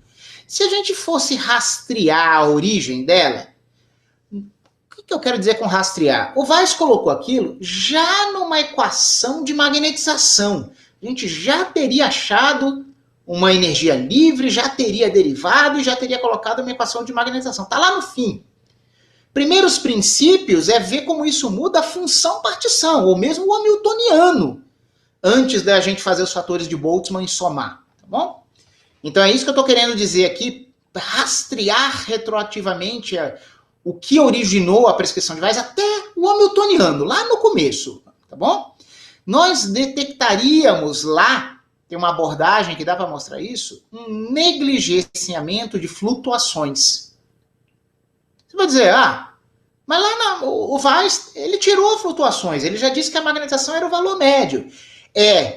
se a gente fosse rastrear a origem dela, o que eu quero dizer com rastrear? O Weiss colocou aquilo já numa equação de magnetização. A gente já teria achado uma energia livre, já teria derivado e já teria colocado uma equação de magnetização. Está lá no fim. Primeiros princípios é ver como isso muda a função-partição, ou mesmo o hamiltoniano, antes da gente fazer os fatores de Boltzmann e somar, tá bom? Então é isso que eu estou querendo dizer aqui, rastrear retroativamente o que originou a prescrição de Weiss até o hamiltoniano, lá no começo, tá bom? Nós detectaríamos lá, tem uma abordagem que dá para mostrar isso, um negligenciamento de flutuações. Você vai dizer, mas lá o Weiss, ele tirou flutuações, ele já disse que a magnetização era o valor médio.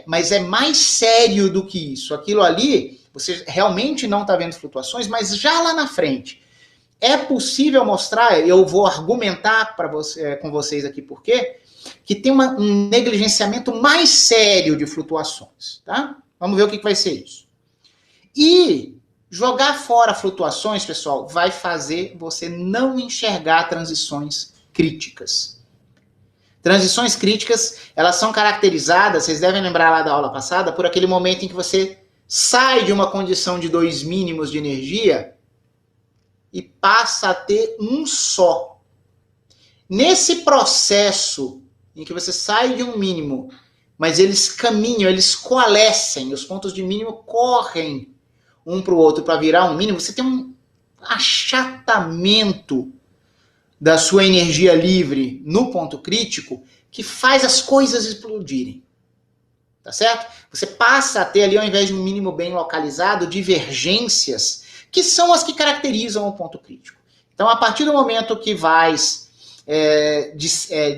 Mas é mais sério do que isso. Aquilo ali, você realmente não está vendo flutuações, mas já lá na frente, é possível mostrar, eu vou argumentar com vocês aqui por quê, que tem um negligenciamento mais sério de flutuações, tá? Vamos ver o que vai ser isso. E jogar fora flutuações, pessoal, vai fazer você não enxergar transições críticas. Transições críticas, elas são caracterizadas, vocês devem lembrar lá da aula passada, por aquele momento em que você sai de uma condição de 2 mínimos de energia e passa a ter um só. Nesse processo em que você sai de um mínimo, mas eles caminham, eles coalescem, os pontos de mínimo correm um para o outro para virar um mínimo, você tem um achatamento da sua energia livre no ponto crítico que faz as coisas explodirem. Tá certo? Você passa a ter ali, ao invés de um mínimo bem localizado, divergências que são as que caracterizam o ponto crítico. Então, a partir do momento que Weiss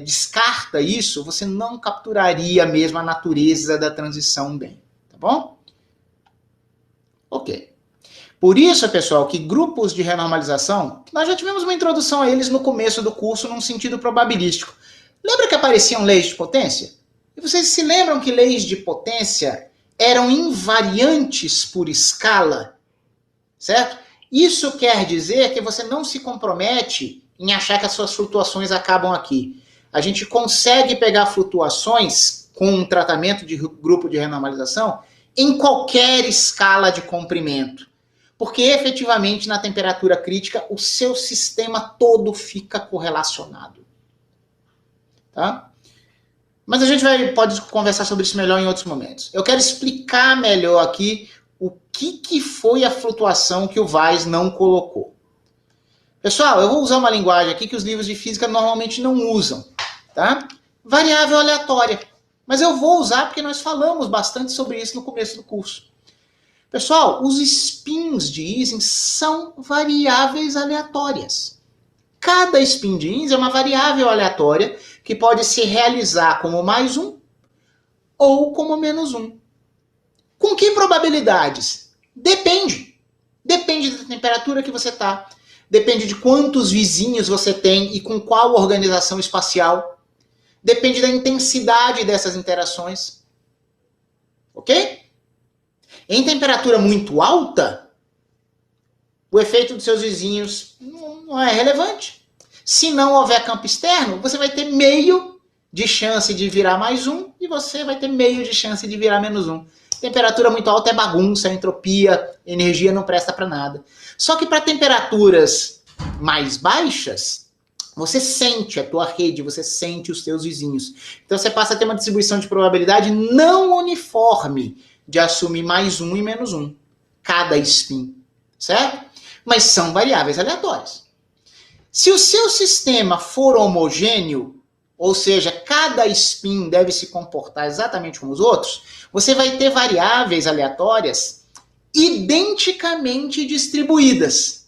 descarta isso, você não capturaria mesmo a natureza da transição bem, tá bom? Ok. Por isso, pessoal, que grupos de renormalização, nós já tivemos uma introdução a eles no começo do curso, num sentido probabilístico. Lembra que apareciam leis de potência? E vocês se lembram que leis de potência eram invariantes por escala? Certo? Isso quer dizer que você não se compromete em achar que as suas flutuações acabam aqui. A gente consegue pegar flutuações com um tratamento de grupo de renormalização em qualquer escala de comprimento. Porque efetivamente na temperatura crítica o seu sistema todo fica correlacionado. Tá? Mas a gente pode conversar sobre isso melhor em outros momentos. Eu quero explicar melhor aqui o que foi a flutuação que o Weiss não colocou. Pessoal, eu vou usar uma linguagem aqui que os livros de física normalmente não usam, tá? Variável aleatória. Mas eu vou usar porque nós falamos bastante sobre isso no começo do curso. Pessoal, os spins de Ising são variáveis aleatórias. Cada spin de Ising é uma variável aleatória que pode se realizar como mais um ou como menos um. Com que probabilidades? Depende. Depende da temperatura que você está. Depende de quantos vizinhos você tem e com qual organização espacial. Depende da intensidade dessas interações. Ok? Em temperatura muito alta, o efeito dos seus vizinhos não é relevante. Se não houver campo externo, você vai ter meio de chance de virar mais um e você vai ter meio de chance de virar menos um. Temperatura muito alta é bagunça, entropia, energia não presta para nada. Só que para temperaturas mais baixas, você sente a tua rede, você sente os teus vizinhos. Então você passa a ter uma distribuição de probabilidade não uniforme de assumir mais um e menos um, cada spin, certo? Mas são variáveis aleatórias. Se o seu sistema for homogêneo, ou seja, cada spin deve se comportar exatamente como os outros, você vai ter variáveis aleatórias identicamente distribuídas.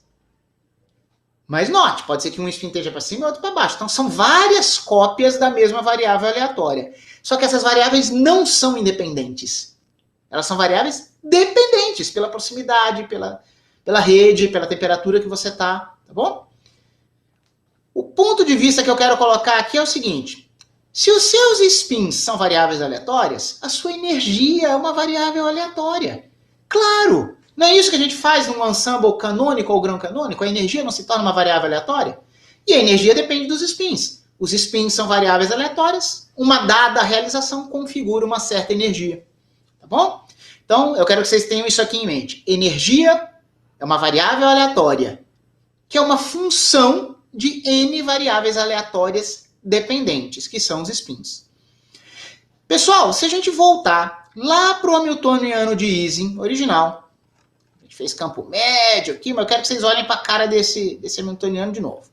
Mas note, pode ser que um spin esteja para cima e outro para baixo. Então são várias cópias da mesma variável aleatória. Só que essas variáveis não são independentes. Elas são variáveis dependentes pela proximidade, pela rede, pela temperatura que você está, tá bom? O ponto de vista que eu quero colocar aqui é o seguinte: se os seus spins são variáveis aleatórias, a sua energia é uma variável aleatória. Claro! Não é isso que a gente faz num ensemble canônico ou grão canônico? A energia não se torna uma variável aleatória? E a energia depende dos spins. Os spins são variáveis aleatórias, uma dada realização configura uma certa energia. Tá bom? Então, eu quero que vocês tenham isso aqui em mente. Energia é uma variável aleatória, que é uma função de N variáveis aleatórias dependentes, que são os spins. Pessoal, se a gente voltar lá para o Hamiltoniano de Ising original, a gente fez campo médio aqui, mas eu quero que vocês olhem para a cara desse Hamiltoniano de novo.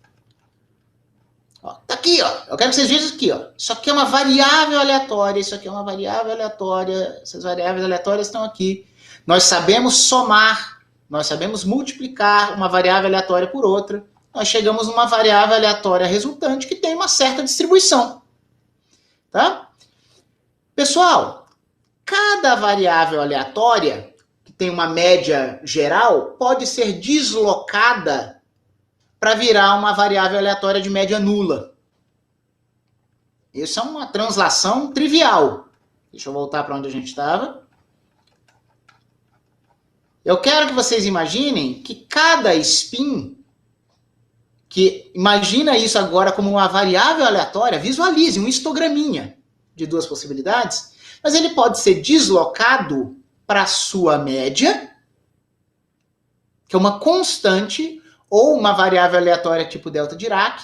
Ó, tá aqui, ó. Eu quero que vocês vejam aqui, ó. Isso aqui é uma variável aleatória, isso aqui é uma variável aleatória, essas variáveis aleatórias estão aqui. Nós sabemos somar, nós sabemos multiplicar uma variável aleatória por outra. Nós chegamos numa variável aleatória resultante que tem uma certa distribuição. Tá? Pessoal, cada variável aleatória, que tem uma média geral, pode ser deslocada para virar uma variável aleatória de média nula. Isso é uma translação trivial. Deixa eu voltar para onde a gente estava. Eu quero que vocês imaginem que cada spin, que imagina isso agora como uma variável aleatória, visualize um histograminha de duas possibilidades, mas ele pode ser deslocado para a sua média, que é uma constante, ou uma variável aleatória tipo delta Dirac,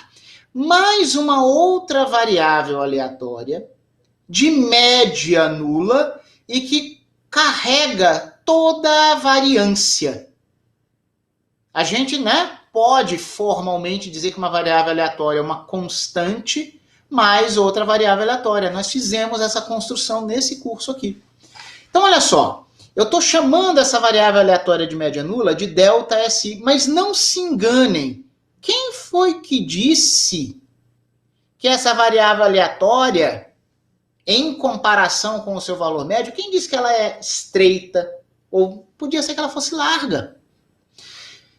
mais uma outra variável aleatória de média nula e que carrega toda a variância. A gente, pode formalmente dizer que uma variável aleatória é uma constante mais outra variável aleatória. Nós fizemos essa construção nesse curso aqui. Então, olha só. Eu estou chamando essa variável aleatória de média nula de delta SI, mas não se enganem. Quem foi que disse que essa variável aleatória, em comparação com o seu valor médio, quem disse que ela é estreita? Ou podia ser que ela fosse larga.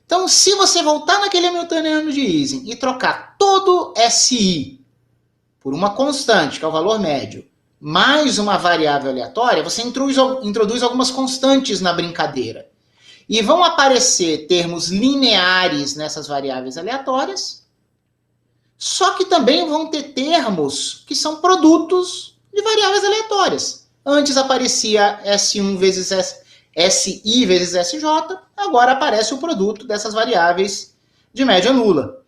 Então, se você voltar naquele Hamiltoniano de Ising e trocar todo SI por uma constante, que é o valor médio, mais uma variável aleatória, você introduz algumas constantes na brincadeira. E vão aparecer termos lineares nessas variáveis aleatórias, só que também vão ter termos que são produtos de variáveis aleatórias. Antes aparecia S1 vezes SI vezes SJ, agora aparece o produto dessas variáveis de média nula.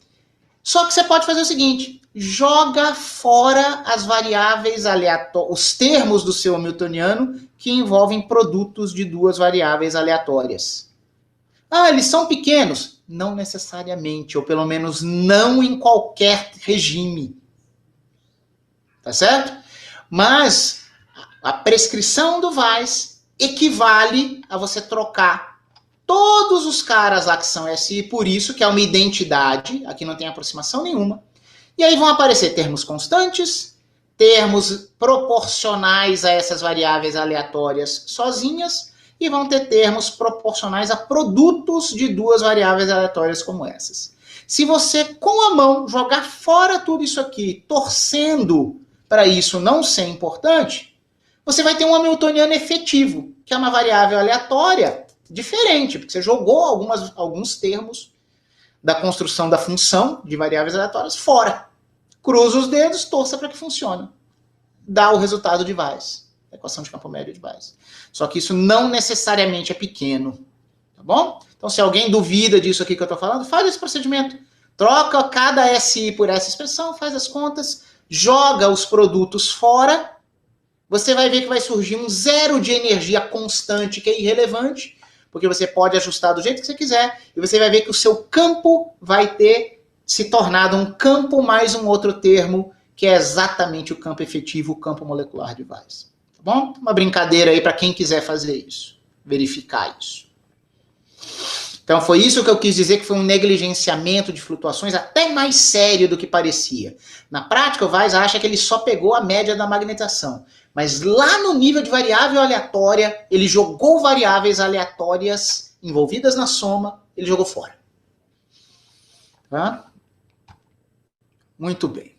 Só que você pode fazer o seguinte: joga fora as variáveis aleatórias, os termos do seu Hamiltoniano que envolvem produtos de duas variáveis aleatórias. Ah, eles são pequenos? Não necessariamente, ou pelo menos não em qualquer regime. Tá certo? Mas a prescrição do Weiss equivale a você trocar todos os caras lá que são SI por isso, que é uma identidade, aqui não tem aproximação nenhuma, e aí vão aparecer termos constantes, termos proporcionais a essas variáveis aleatórias sozinhas, e vão ter termos proporcionais a produtos de duas variáveis aleatórias como essas. Se você, com a mão, jogar fora tudo isso aqui, torcendo para isso não ser importante, você vai ter um hamiltoniano efetivo, que é uma variável aleatória diferente, porque você jogou alguns termos da construção da função de variáveis aleatórias fora. Cruza os dedos, torça para que funcione. Dá o resultado de Weiss, a equação de campo médio de Weiss. Só que isso não necessariamente é pequeno, tá bom? Então, se alguém duvida disso aqui que eu estou falando, faz esse procedimento. Troca cada SI por essa expressão, faz as contas, joga os produtos fora, você vai ver que vai surgir um zero de energia constante, que é irrelevante, porque você pode ajustar do jeito que você quiser, e você vai ver que o seu campo vai ter se tornado um campo mais um outro termo, que é exatamente o campo efetivo, o campo molecular de Weiss. Tá bom? Uma brincadeira aí para quem quiser fazer isso, verificar isso. Então foi isso que eu quis dizer, que foi um negligenciamento de flutuações até mais sério do que parecia. Na prática, o Weiss acha que ele só pegou a média da magnetização. Mas lá no nível de variável aleatória, ele jogou variáveis aleatórias envolvidas na soma, ele jogou fora. Tá? Muito bem.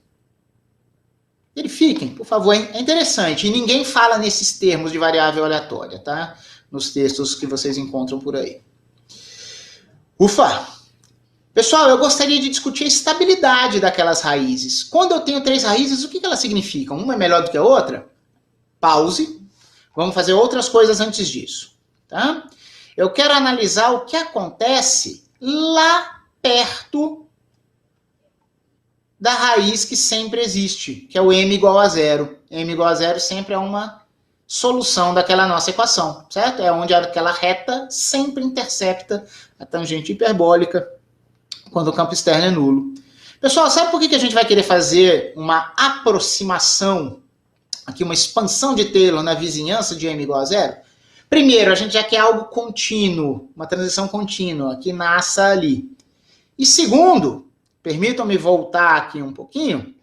Verifiquem, por favor, é interessante. E ninguém fala nesses termos de variável aleatória, tá? Nos textos que vocês encontram por aí. Ufa! Pessoal, eu gostaria de discutir a estabilidade daquelas raízes. Quando eu tenho 3 raízes, o que elas significam? Uma é melhor do que a outra? Pause. Vamos fazer outras coisas antes disso. Tá? Eu quero analisar o que acontece lá perto da raiz que sempre existe, que é o m igual a 0. M igual a 0 sempre é uma solução daquela nossa equação, certo? É onde aquela reta sempre intercepta a tangente hiperbólica quando o campo externo é nulo. Pessoal, sabe por que a gente vai querer fazer uma aproximação, aqui uma expansão de Taylor na vizinhança de m igual a 0? Primeiro, a gente já quer algo contínuo, uma transição contínua, que nasça ali. E segundo, permitam-me voltar aqui um pouquinho,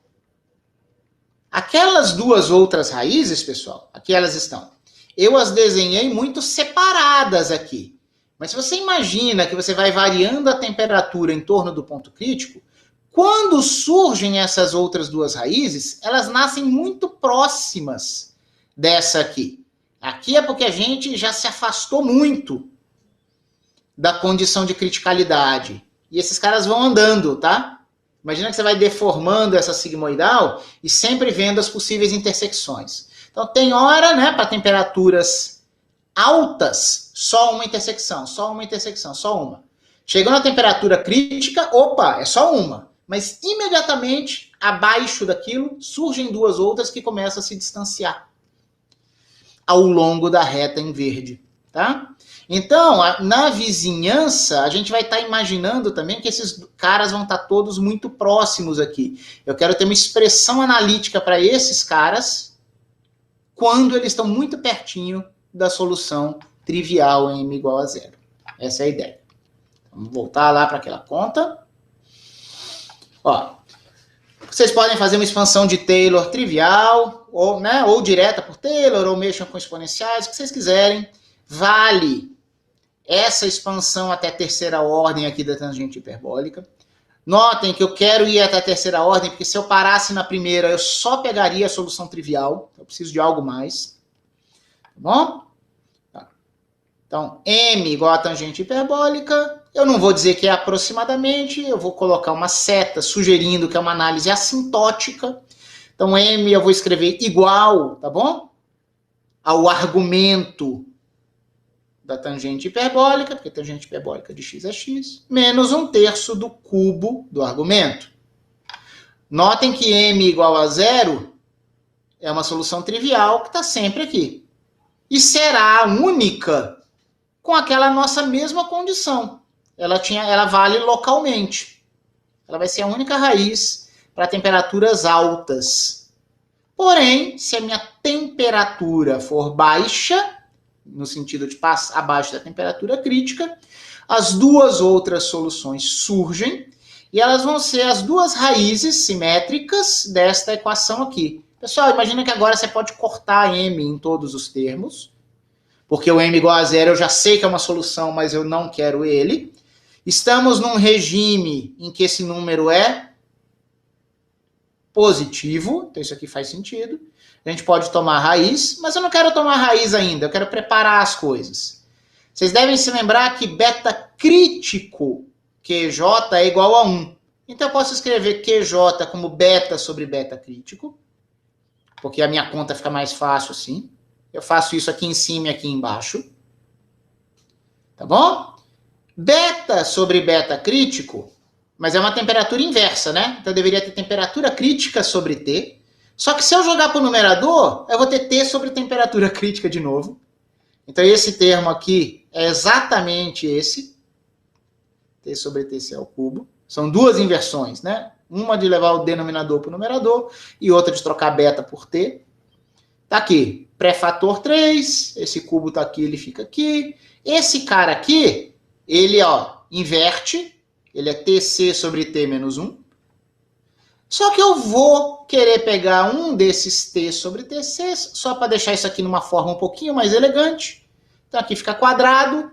aquelas duas outras raízes, pessoal, aqui elas estão. Eu as desenhei muito separadas aqui. Mas se você imagina que você vai variando a temperatura em torno do ponto crítico, quando surgem essas outras duas raízes, elas nascem muito próximas dessa aqui. Aqui é porque a gente já se afastou muito da condição de criticalidade. E esses caras vão andando, tá? Imagina que você vai deformando essa sigmoidal e sempre vendo as possíveis intersecções. Então, tem hora, né, para temperaturas altas, só uma intersecção, só uma intersecção, só uma. Chegou na temperatura crítica, opa, é só uma. Mas, imediatamente, abaixo daquilo, surgem duas outras que começam a se distanciar ao longo da reta em verde, tá? Então, na vizinhança, a gente vai estar imaginando também que esses caras vão estar todos muito próximos aqui. Eu quero ter uma expressão analítica para esses caras quando eles estão muito pertinho da solução trivial em m igual a 0. Essa é a ideia. Vamos voltar lá para aquela conta. Ó, vocês podem fazer uma expansão de Taylor trivial, ou, né, ou direta por Taylor, ou mexam com exponenciais, o que vocês quiserem. Vale essa expansão até a terceira ordem aqui da tangente hiperbólica. Notem que eu quero ir até a terceira ordem, porque se eu parasse na primeira, eu só pegaria a solução trivial. Eu preciso de algo mais. Tá bom? Tá. Então, m igual a tangente hiperbólica. Eu não vou dizer que é aproximadamente, eu vou colocar uma seta sugerindo que é uma análise assintótica. Então, m eu vou escrever igual, tá bom? Ao argumento da tangente hiperbólica, porque a tangente hiperbólica de x é x, menos 1/3 do cubo do argumento. Notem que m igual a 0 é uma solução trivial que está sempre aqui. E será única com aquela nossa mesma condição. Ela vale localmente. Ela vai ser a única raiz para temperaturas altas. Porém, se a minha temperatura for baixa, no sentido de passar abaixo da temperatura crítica, as duas outras soluções surgem e elas vão ser as duas raízes simétricas desta equação aqui. Pessoal, imagina que agora você pode cortar m em todos os termos, porque o m igual a zero eu já sei que é uma solução, mas eu não quero ele. Estamos num regime em que esse número é positivo, então isso aqui faz sentido. A gente pode tomar raiz, mas eu não quero tomar raiz ainda, eu quero preparar as coisas. Vocês devem se lembrar que beta crítico QJ é igual a 1. Então eu posso escrever QJ como beta sobre beta crítico, porque a minha conta fica mais fácil assim. Eu faço isso aqui em cima e aqui embaixo. Tá bom? Beta sobre beta crítico, mas é uma temperatura inversa, né? Então eu deveria ter temperatura crítica sobre T. Só que se eu jogar para o numerador, eu vou ter T sobre temperatura crítica de novo. Então esse termo aqui é exatamente esse. T sobre TC ao cubo. São duas inversões, né? Uma de levar o denominador para o numerador e outra de trocar beta por T. Tá aqui, pré-fator 3, esse cubo tá aqui, ele fica aqui. Esse cara aqui, ele, ó, inverte, ele é TC sobre T menos 1. Só que eu vou querer pegar um desses T sobre TC, só para deixar isso aqui numa forma um pouquinho mais elegante. Então aqui fica quadrado.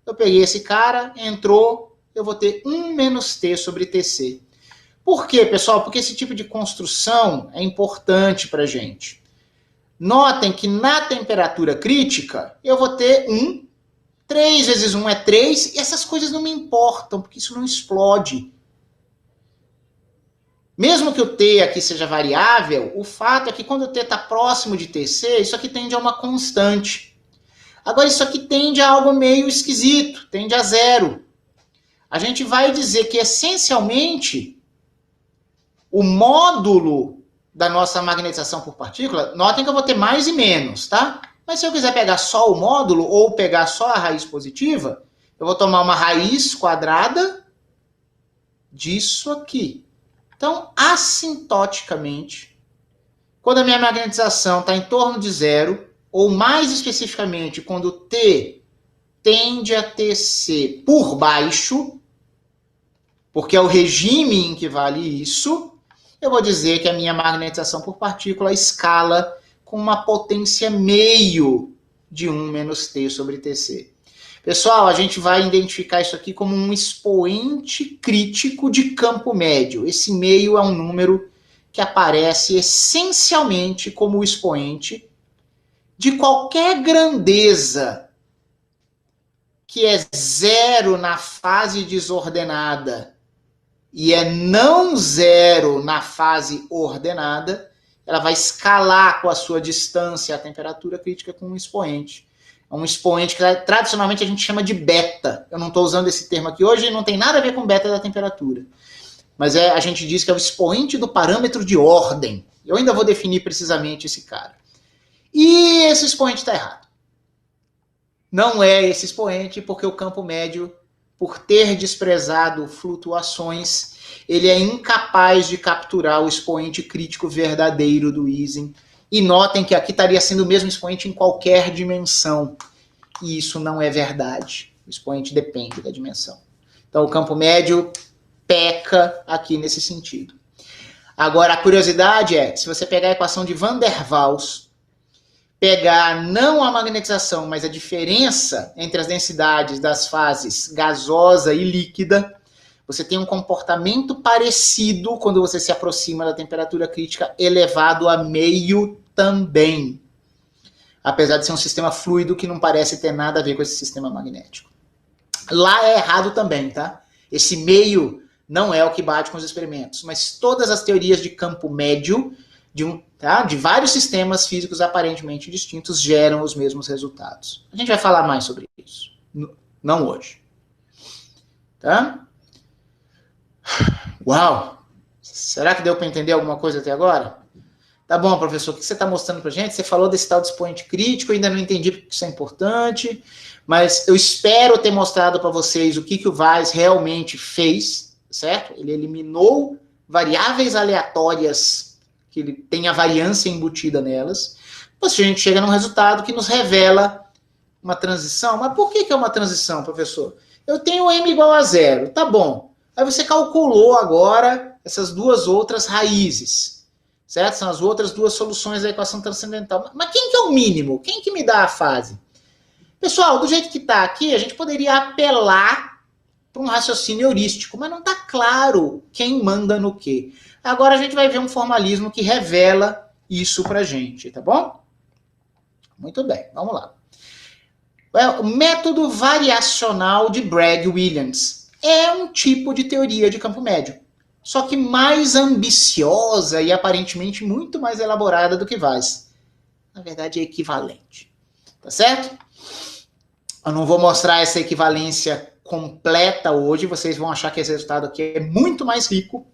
Eu peguei esse cara, entrou, eu vou ter 1 menos T sobre TC. Por quê, pessoal? Porque esse tipo de construção é importante para a gente. Notem que na temperatura crítica, eu vou ter 1, 3 vezes 1 é 3, e essas coisas não me importam, porque isso não explode. Mesmo que o T aqui seja variável, o fato é que quando o T está próximo de TC, isso aqui tende a uma constante. Agora, isso aqui tende a algo meio esquisito, tende a zero. A gente vai dizer que, essencialmente, o módulo da nossa magnetização por partícula, notem que eu vou ter mais e menos, tá? Mas se eu quiser pegar só o módulo ou pegar só a raiz positiva, eu vou tomar uma raiz quadrada disso aqui. Então, assintoticamente, quando a minha magnetização está em torno de zero, ou mais especificamente, quando T tende a TC por baixo, porque é o regime em que vale isso, eu vou dizer que a minha magnetização por partícula escala com uma potência meio de 1 menos T sobre TC. Pessoal, a gente vai identificar isso aqui como um expoente crítico de campo médio. Esse meio é um número que aparece essencialmente como o expoente de qualquer grandeza que é zero na fase desordenada e é não zero na fase ordenada, ela vai escalar com a sua distância à temperatura crítica com um expoente. É um expoente que tradicionalmente a gente chama de beta. Eu não estou usando esse termo aqui hoje, não tem nada a ver com beta da temperatura. Mas a gente diz que é o expoente do parâmetro de ordem. Eu ainda vou definir precisamente esse cara. E esse expoente está errado. Não é esse expoente, porque o campo médio, por ter desprezado flutuações, ele é incapaz de capturar o expoente crítico verdadeiro do Ising. E notem que aqui estaria sendo o mesmo expoente em qualquer dimensão. E isso não é verdade. O expoente depende da dimensão. Então o campo médio peca aqui nesse sentido. Agora, a curiosidade é, se você pegar a equação de Van der Waals, pegar não a magnetização, mas a diferença entre as densidades das fases gasosa e líquida, você tem um comportamento parecido quando você se aproxima da temperatura crítica elevado a meio também. Apesar de ser um sistema fluido que não parece ter nada a ver com esse sistema magnético. Lá é errado também, tá? Esse meio não é o que bate com os experimentos, mas todas as teorias de campo médio de vários sistemas físicos aparentemente distintos geram os mesmos resultados. A gente vai falar mais sobre isso. Não hoje. Tá? Uau! Será que deu para entender alguma coisa até agora? Tá bom, professor, o que você está mostrando para a gente? Você falou desse tal de expoente crítico, eu ainda não entendi porque isso é importante, mas eu espero ter mostrado para vocês o que o Weiss realmente fez, certo? Ele eliminou variáveis aleatórias que ele tem a variância embutida nelas. Depois a gente chega num resultado que nos revela uma transição. Mas por que é uma transição, professor? Eu tenho m igual a 0, tá bom. Aí você calculou agora essas duas outras raízes, certo? São as outras duas soluções da equação transcendental. Mas quem que é o mínimo? Quem que me dá a fase? Pessoal, do jeito que está aqui, a gente poderia apelar para um raciocínio heurístico, mas não está claro quem manda no quê. Agora a gente vai ver um formalismo que revela isso para a gente, tá bom? Muito bem, vamos lá. O método variacional de Bragg-Williams é um tipo de teoria de campo médio, só que mais ambiciosa e aparentemente muito mais elaborada do que Weiss. Na verdade, é equivalente, tá certo? Eu não vou mostrar essa equivalência completa hoje, vocês vão achar que esse resultado aqui é muito mais rico,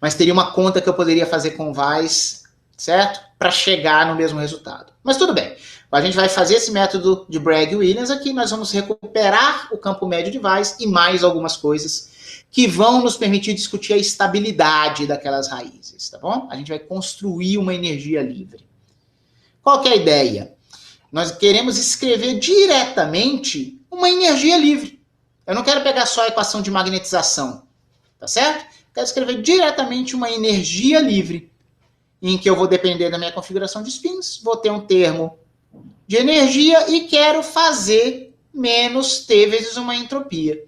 mas teria uma conta que eu poderia fazer com Weiss, certo? Para chegar no mesmo resultado. Mas tudo bem, a gente vai fazer esse método de Bragg-Williams aqui, nós vamos recuperar o campo médio de Weiss e mais algumas coisas que vão nos permitir discutir a estabilidade daquelas raízes, tá bom? A gente vai construir uma energia livre. Qual que é a ideia? Nós queremos escrever diretamente uma energia livre. Eu não quero pegar só a equação de magnetização, tá certo? Quero escrever diretamente uma energia livre, em que eu vou depender da minha configuração de spins, vou ter um termo de energia e quero fazer menos T vezes uma entropia.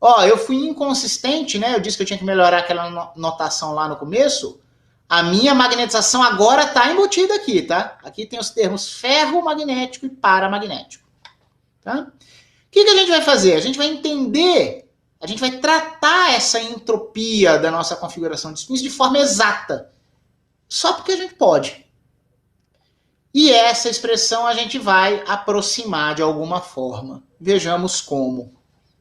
Ó, eu fui inconsistente, né? Eu disse que eu tinha que melhorar aquela notação lá no começo. A minha magnetização agora está embutida aqui, tá? Aqui tem os termos ferromagnético e paramagnético. Tá? O que a gente vai fazer? A gente vai entender, a gente vai tratar essa entropia da nossa configuração de spins de forma exata. Só porque a gente pode. E essa expressão a gente vai aproximar de alguma forma. Vejamos como.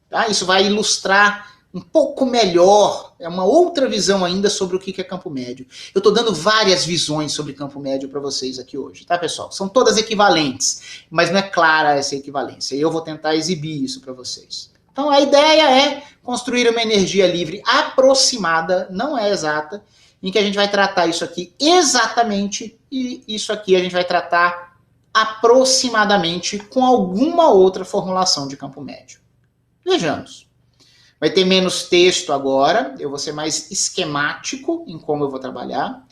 Tá? Isso vai ilustrar um pouco melhor, é uma outra visão ainda sobre o que é campo médio. Eu estou dando várias visões sobre campo médio para vocês aqui hoje, tá, pessoal? São todas equivalentes, mas não é clara essa equivalência. E eu vou tentar exibir isso para vocês. Então, a ideia é construir uma energia livre aproximada, não é exata, em que a gente vai tratar isso aqui exatamente e isso aqui a gente vai tratar aproximadamente com alguma outra formulação de campo médio. Vejamos. Vai ter menos texto agora, eu vou ser mais esquemático em como eu vou trabalhar.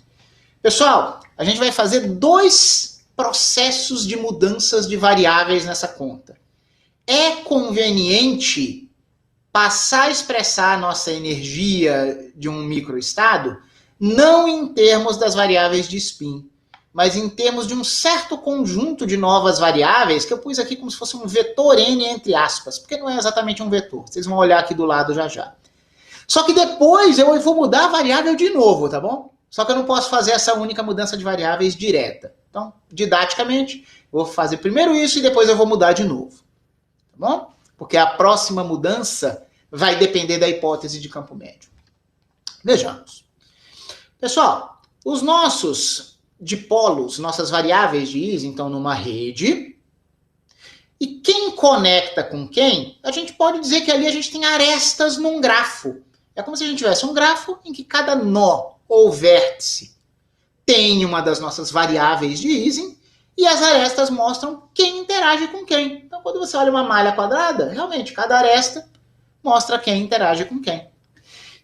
Pessoal, a gente vai fazer 2 processos de mudanças de variáveis nessa conta. É conveniente passar a expressar a nossa energia de um microestado não em termos das variáveis de spin, mas em termos de um certo conjunto de novas variáveis, que eu pus aqui como se fosse um vetor n entre aspas, porque não é exatamente um vetor. Vocês vão olhar aqui do lado já já. Só que depois eu vou mudar a variável de novo, tá bom? Só que eu não posso fazer essa única mudança de variáveis direta. Então, didaticamente, eu vou fazer primeiro isso e depois eu vou mudar de novo. Tá bom? Porque a próxima mudança vai depender da hipótese de campo médio. Vejamos. Pessoal, os nossos dipolos, nossas variáveis de Ising, então numa rede, e quem conecta com quem, a gente pode dizer que ali a gente tem arestas num grafo. É como se a gente tivesse um grafo em que cada nó ou vértice tem uma das nossas variáveis de Ising, e as arestas mostram quem interage com quem. Então, quando você olha uma malha quadrada, realmente, cada aresta mostra quem interage com quem.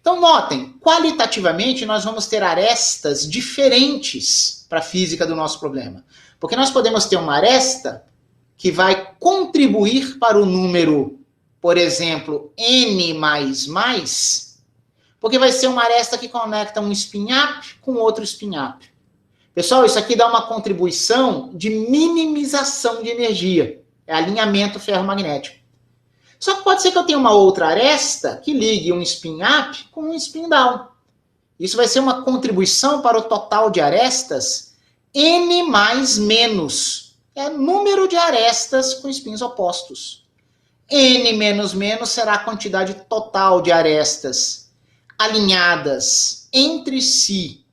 Então, notem, qualitativamente, nós vamos ter arestas diferentes para a física do nosso problema. Porque nós podemos ter uma aresta que vai contribuir para o número, por exemplo, n++, porque vai ser uma aresta que conecta um spin-up com outro spin-up. Pessoal, isso aqui dá uma contribuição de minimização de energia. É alinhamento ferromagnético. Só que pode ser que eu tenha uma outra aresta que ligue um spin-up com um spin-down. Isso vai ser uma contribuição para o total de arestas n mais menos. É número de arestas com spins opostos. N menos menos será a quantidade total de arestas alinhadas entre si.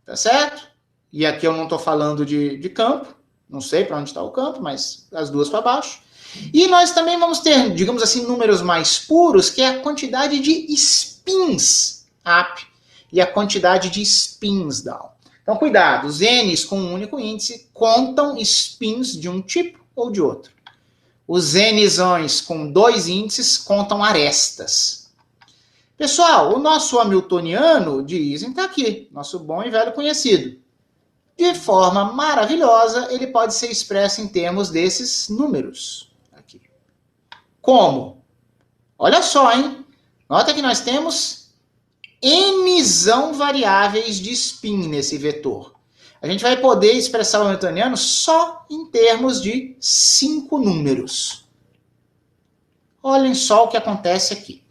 Tá certo? E aqui eu não estou falando de campo. Não sei para onde está o campo, mas as duas para baixo. E nós também vamos ter, digamos assim, números mais puros, que é a quantidade de spins up e a quantidade de spins down. Então, Então, cuidado, os N's com um único índice contam spins de um tipo ou de outro. Os Nzões com 2 índices contam arestas. Pessoal, o nosso hamiltoniano de Ising está aqui, nosso bom e velho conhecido. De forma maravilhosa, ele pode ser expresso em termos desses números. Aqui. Como? Olha só, hein? Nota que nós temos nzão variáveis de spin nesse vetor. A gente vai poder expressar o hamiltoniano só em termos de 5 números. Olhem só o que acontece aqui.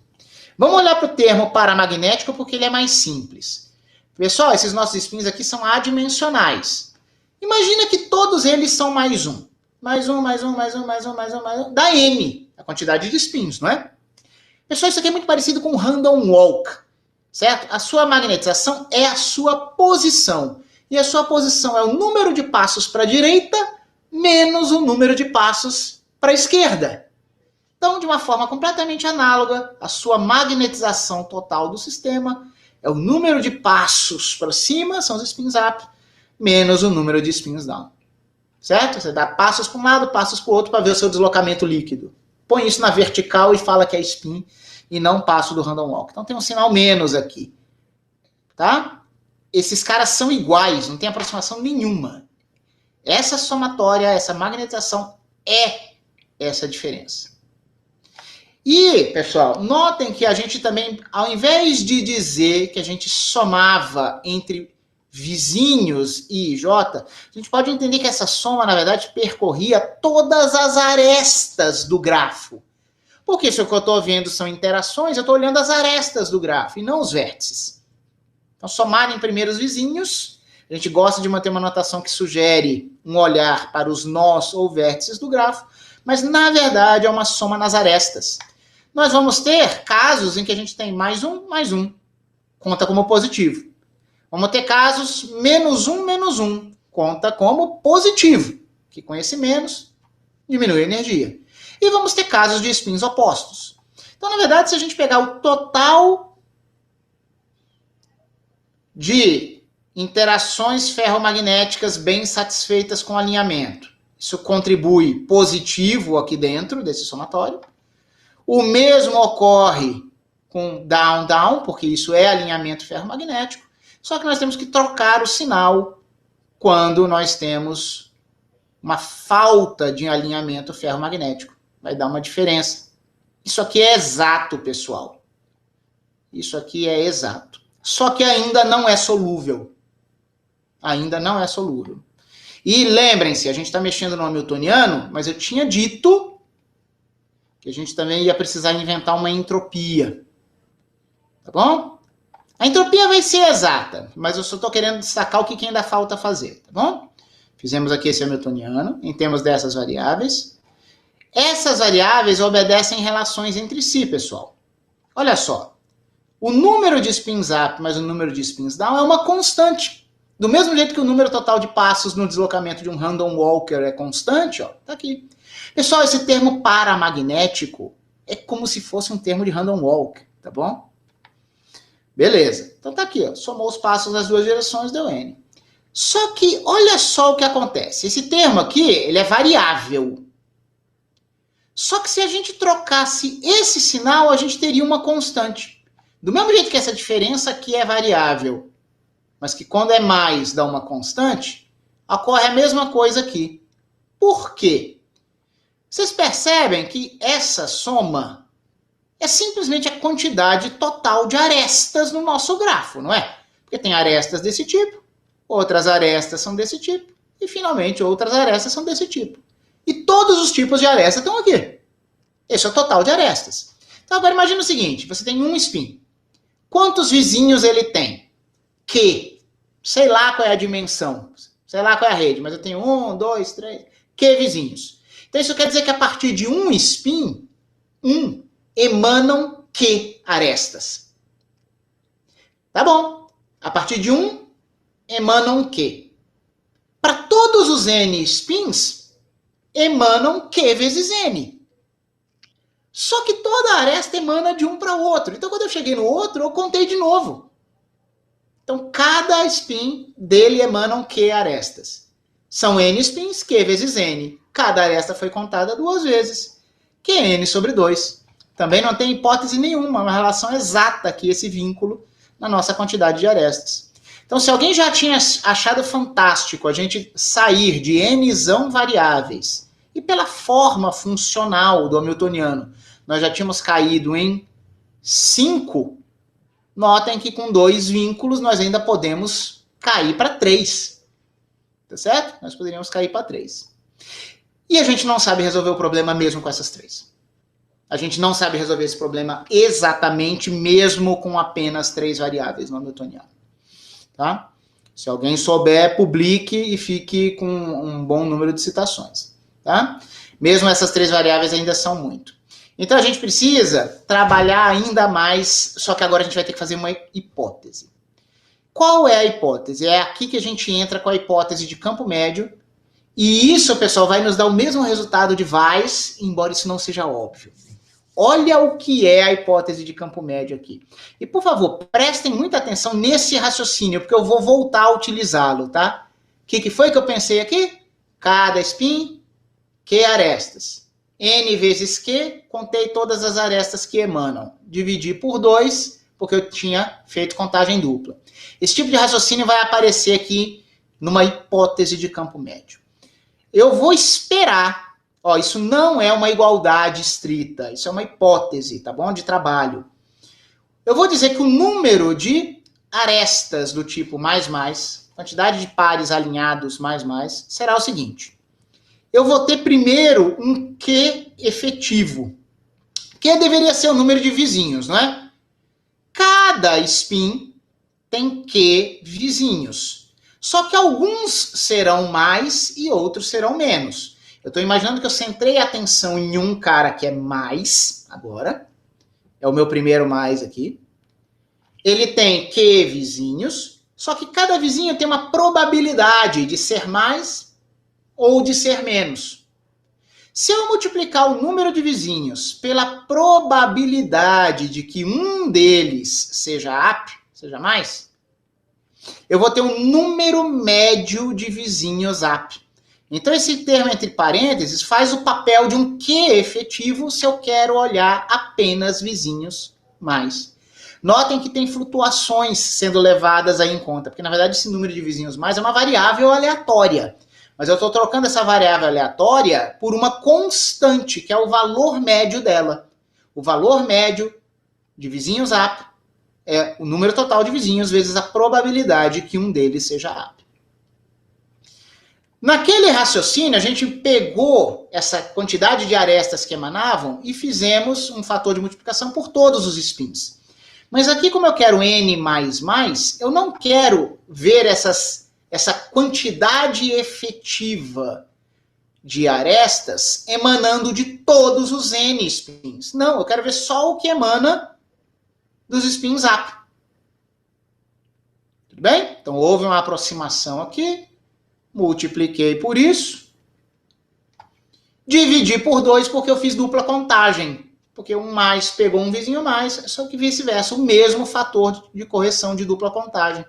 Vamos olhar para o termo paramagnético porque ele é mais simples. Pessoal, esses nossos spins aqui são adimensionais. Imagina que todos eles são mais um. Mais um, mais um, mais um, mais um, mais um, mais um. Dá n, a quantidade de spins, não é? Pessoal, isso aqui é muito parecido com random walk, certo? A sua magnetização é a sua posição. E a sua posição é o número de passos para a direita menos o número de passos para a esquerda. Então, de uma forma completamente análoga, a sua magnetização total do sistema é o número de passos para cima, são os spins up, menos o número de spins down. Certo? Você dá passos para um lado, passos para o outro para ver o seu deslocamento líquido. Põe isso na vertical e fala que é spin e não passo do random walk. Então tem um sinal menos aqui. Tá? Esses caras são iguais, não tem aproximação nenhuma. Essa somatória, essa magnetização é essa diferença. E, pessoal, notem que a gente também, ao invés de dizer que a gente somava entre vizinhos e J, a gente pode entender que essa soma, na verdade, percorria todas as arestas do grafo. Porque se o que eu estou vendo são interações, eu estou olhando as arestas do grafo e não os vértices. Então, somar em primeiros vizinhos, a gente gosta de manter uma notação que sugere um olhar para os nós ou vértices do grafo, mas, na verdade, é uma soma nas arestas. Nós vamos ter casos em que a gente tem mais um, conta como positivo. Vamos ter casos menos um, conta como positivo, que com esse menos diminui a energia. E vamos ter casos de spins opostos. Então, na verdade, se a gente pegar o total de interações ferromagnéticas bem satisfeitas com alinhamento, isso contribui positivo aqui dentro desse somatório. O mesmo ocorre com down-down, porque isso é alinhamento ferromagnético, só que nós temos que trocar o sinal quando nós temos uma falta de alinhamento ferromagnético. Vai dar uma diferença. Isso aqui é exato, pessoal. Isso aqui é exato. Só que ainda não é solúvel. Ainda não é solúvel. E lembrem-se, a gente está mexendo no hamiltoniano, mas eu tinha dito que a gente também ia precisar inventar uma entropia. Tá bom? A entropia vai ser exata, mas eu só estou querendo destacar o que ainda falta fazer, tá bom? Fizemos aqui esse hamiltoniano, em termos dessas variáveis. Essas variáveis obedecem relações entre si, pessoal. Olha só. O número de spins up mais o número de spins down é uma constante. Do mesmo jeito que o número total de passos no deslocamento de um random walker é constante, ó, tá aqui. Pessoal, esse termo paramagnético é como se fosse um termo de random walk, tá bom? Beleza. Então tá aqui, ó. Somou os passos nas duas direções, deu N. Só que, olha só o que acontece. Esse termo aqui, ele é variável. Só que se a gente trocasse esse sinal, a gente teria uma constante. Do mesmo jeito que essa diferença aqui é variável, mas que quando é mais dá uma constante, ocorre a mesma coisa aqui. Por quê? Vocês percebem que essa soma é simplesmente a quantidade total de arestas no nosso grafo, não é? Porque tem arestas desse tipo, outras arestas são desse tipo, e finalmente outras arestas são desse tipo. E todos os tipos de arestas estão aqui. Esse é o total de arestas. Então agora imagina o seguinte, você tem um spin. Quantos vizinhos ele tem? Q. Sei lá qual é a dimensão, sei lá qual é a rede, mas eu tenho 1, 2, 3, Q vizinhos. Então isso quer dizer que a partir de um spin, emanam Q arestas. Tá bom. A partir de um, emanam Q. Para todos os N spins, emanam Q vezes N. Só que toda aresta emana de um para o outro. Então, quando eu cheguei no outro, eu contei de novo. Então, cada spin dele emanam Q arestas. São N spins, Q vezes N. Cada aresta foi contada 2 vezes. QN sobre 2. Também não tem hipótese nenhuma, uma relação exata aqui, esse vínculo, na nossa quantidade de arestas. Então, se alguém já tinha achado fantástico a gente sair de Nzão variáveis, e pela forma funcional do hamiltoniano, nós já tínhamos caído em 5, notem que com 2 vínculos nós ainda podemos cair para 3. Tá certo? Nós poderíamos cair para 3. E a gente não sabe resolver o problema mesmo com essas 3. A gente não sabe resolver esse problema exatamente mesmo com apenas 3 variáveis no hamiltoniano. Tá? Se alguém souber, publique e fique com um bom número de citações. Tá? Mesmo essas 3 variáveis ainda são muito. Então a gente precisa trabalhar ainda mais, só que agora a gente vai ter que fazer uma hipótese. Qual é a hipótese? É aqui que a gente entra com a hipótese de campo médio, e isso, pessoal, vai nos dar o mesmo resultado de Weiss, embora isso não seja óbvio. Olha o que é a hipótese de campo médio aqui. E, por favor, prestem muita atenção nesse raciocínio, porque eu vou voltar a utilizá-lo, tá? O que foi que eu pensei aqui? Cada spin, Q arestas. N vezes Q, contei todas as arestas que emanam. Dividi por 2, porque eu tinha feito contagem dupla. Esse tipo de raciocínio vai aparecer aqui numa hipótese de campo médio. Eu vou esperar. Ó, isso não é uma igualdade estrita, isso é uma hipótese, tá bom? De trabalho. Eu vou dizer que o número de arestas do tipo mais, quantidade de pares alinhados mais, será o seguinte. Eu vou ter primeiro um Q efetivo. Q deveria ser o número de vizinhos, não é? Cada spin tem Q vizinhos. Só que alguns serão mais e outros serão menos. Eu estou imaginando que eu centrei a atenção em um cara que é mais, agora. É o meu primeiro mais aqui. Ele tem Q vizinhos, só que cada vizinho tem uma probabilidade de ser mais ou de ser menos. Se eu multiplicar o número de vizinhos pela probabilidade de que um deles seja up, seja mais, eu vou ter um número médio de vizinhos up. Então, esse termo entre parênteses faz o papel de um Q efetivo se eu quero olhar apenas vizinhos mais. Notem que tem flutuações sendo levadas aí em conta, porque, na verdade, esse número de vizinhos mais é uma variável aleatória. Mas eu estou trocando essa variável aleatória por uma constante, que é o valor médio dela. O valor médio de vizinhos up é o número total de vizinhos vezes a probabilidade que um deles seja up. Naquele raciocínio, a gente pegou essa quantidade de arestas que emanavam e fizemos um fator de multiplicação por todos os spins. Mas aqui, como eu quero N++, eu não quero ver essa quantidade efetiva de arestas emanando de todos os N spins. Não, eu quero ver só o que emana dos spins up. Tudo bem? Então, houve uma aproximação aqui. Multipliquei por isso. Dividi por 2 porque eu fiz dupla contagem. Porque um mais pegou um vizinho mais, só que vice-versa. O mesmo fator de correção de dupla contagem.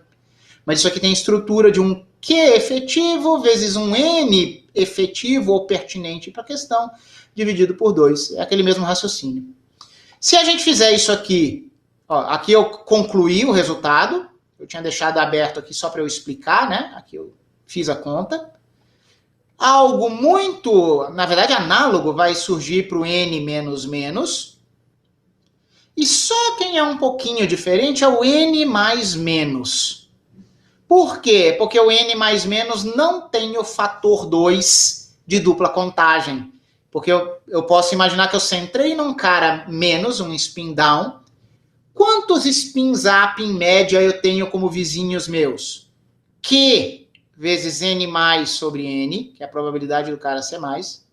Mas isso aqui tem estrutura de um Q efetivo vezes um N efetivo ou pertinente para a questão, dividido por 2. É aquele mesmo raciocínio. Se a gente fizer isso aqui, ó, aqui eu concluí o resultado. Eu tinha deixado aberto aqui só para eu explicar, né? Aqui eu fiz a conta. Algo muito, na verdade, análogo vai surgir para o N-. E só quem é um pouquinho diferente é o N mais menos. Por quê? Porque o N mais menos não tem o fator 2 de dupla contagem. Porque eu posso imaginar que eu centrei num cara menos, um spin down. Quantos spins up em média eu tenho como vizinhos meus? Q vezes N mais sobre N, que é a probabilidade do cara ser mais.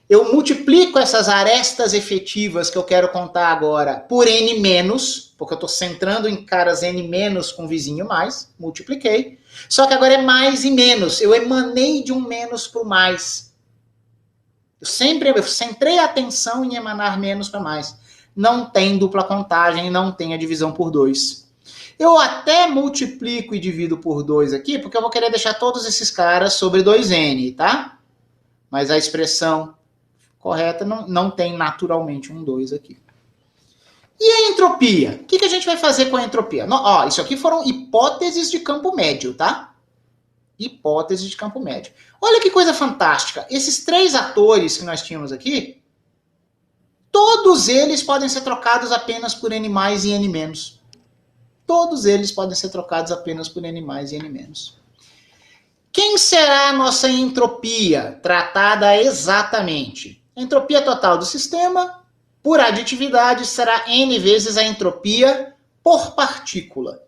Eu multiplico essas arestas efetivas que eu quero contar agora por N menos, porque eu estou centrando em caras N menos com vizinho mais, multipliquei. Só que agora é mais e menos, eu emanei de um menos para o mais. Eu centrei a atenção em emanar menos para mais. Não tem dupla contagem, não tem a divisão por 2. Eu até multiplico e divido por 2 aqui, porque eu vou querer deixar todos esses caras sobre 2n, tá? Mas a expressão correta não tem naturalmente um 2 aqui. E a entropia? O que a gente vai fazer com a entropia? Ó, isso aqui foram hipóteses de campo médio, tá? Hipóteses de campo médio. Olha que coisa fantástica. Esses 3 atores que nós tínhamos aqui, todos eles podem ser trocados apenas por n mais e n menos. Todos eles podem ser trocados apenas por n mais e n menos. Quem será a nossa entropia tratada exatamente? A entropia total do sistema, por aditividade, será n vezes a entropia por partícula.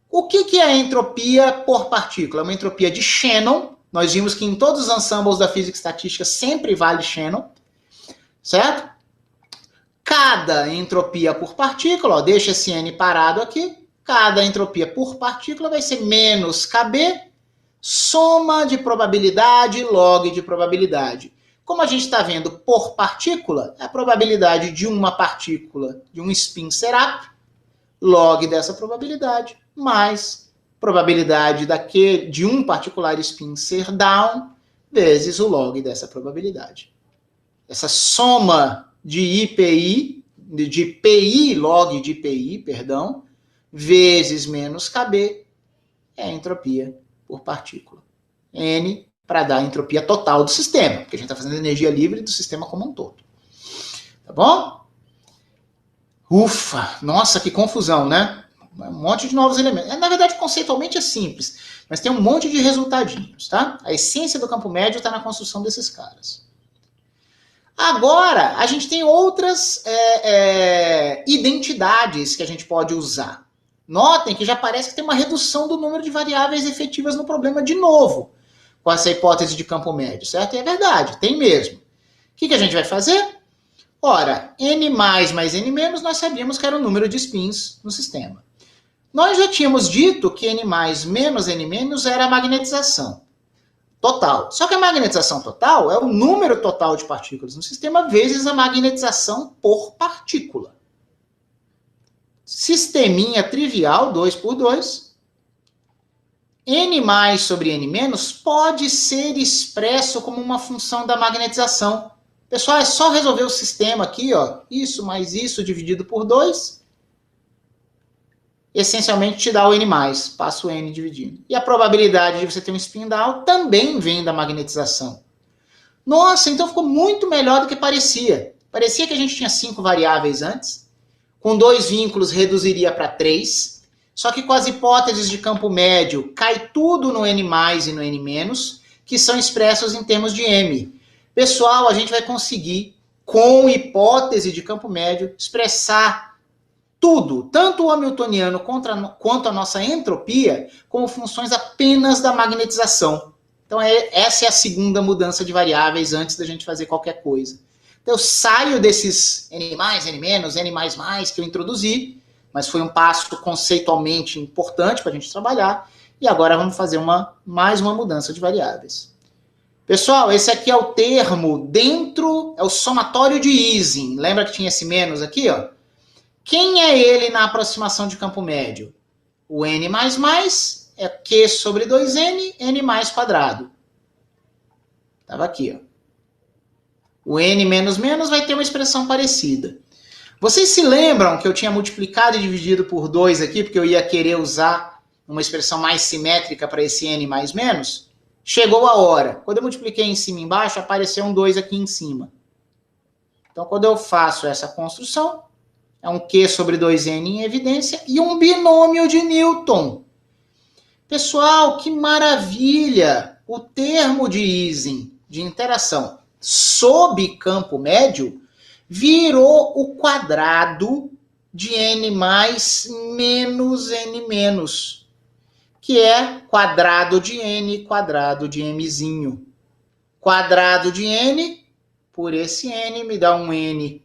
O que é a entropia por partícula? É uma entropia de Shannon. Nós vimos que em todos os ensembles da física e estatística sempre vale Shannon, certo? Cada entropia por partícula, ó, deixa esse n parado aqui, cada entropia por partícula vai ser menos Kb, soma de probabilidade, log de probabilidade. Como a gente está vendo por partícula, a probabilidade de uma partícula, de um spin ser up, log dessa probabilidade, mais probabilidade de um particular spin ser down, vezes o log dessa probabilidade. Essa soma de IPI, de PI, log de PI, perdão, vezes menos Kb, é a entropia por partícula. N para dar a entropia total do sistema, porque a gente está fazendo energia livre do sistema como um todo. Tá bom? Ufa! Nossa, que confusão, né? Um monte de novos elementos. Na verdade, conceitualmente é simples, mas tem um monte de resultadinhos, tá? A essência do campo médio está na construção desses caras. Agora, a gente tem outras identidades que a gente pode usar. Notem que já parece que tem uma redução do número de variáveis efetivas no problema de novo, com essa hipótese de campo médio, certo? E é verdade, tem mesmo. O que a gente vai fazer? Ora, n mais n menos, nós sabíamos que era o número de spins no sistema. Nós já tínhamos dito que n mais menos n menos era a magnetização total. Só que a magnetização total é o número total de partículas no sistema vezes a magnetização por partícula. Sisteminha trivial, 2 por 2. N mais sobre N menos pode ser expresso como uma função da magnetização. Pessoal, é só resolver o sistema aqui, ó. Isso mais isso dividido por 2. Essencialmente te dá o N mais, passa o N dividindo. E a probabilidade de você ter um spin down também vem da magnetização. Nossa, então ficou muito melhor do que parecia. Parecia que a gente tinha 5 variáveis antes. Com 2 vínculos reduziria para 3. Só que com as hipóteses de campo médio, cai tudo no N mais e no N menos, que são expressos em termos de M. Pessoal, a gente vai conseguir, com hipótese de campo médio, expressar tudo, tanto o hamiltoniano quanto a nossa entropia, como funções apenas da magnetização. Então, essa é a segunda mudança de variáveis antes da gente fazer qualquer coisa. Então, eu saio desses N mais, N menos, N mais mais que eu introduzi, mas foi um passo conceitualmente importante para a gente trabalhar, e agora vamos fazer mais uma mudança de variáveis. Pessoal, esse aqui é o termo dentro, é o somatório de Ising. Lembra que tinha esse menos aqui, ó? Quem é ele na aproximação de campo médio? O n mais é Q sobre 2n, n mais quadrado. Estava aqui, ó. O n menos menos vai ter uma expressão parecida. Vocês se lembram que eu tinha multiplicado e dividido por 2 aqui, porque eu ia querer usar uma expressão mais simétrica para esse n mais menos? Chegou a hora. Quando eu multipliquei em cima e embaixo, apareceu um 2 aqui em cima. Então, quando eu faço essa construção, é um Q sobre 2n em evidência e um binômio de Newton. Pessoal, que maravilha! O termo de Ising, de interação sob campo médio, virou o quadrado de n mais menos n menos, que é quadrado de n, quadrado de mzinho. Quadrado de n, por esse n, me dá um n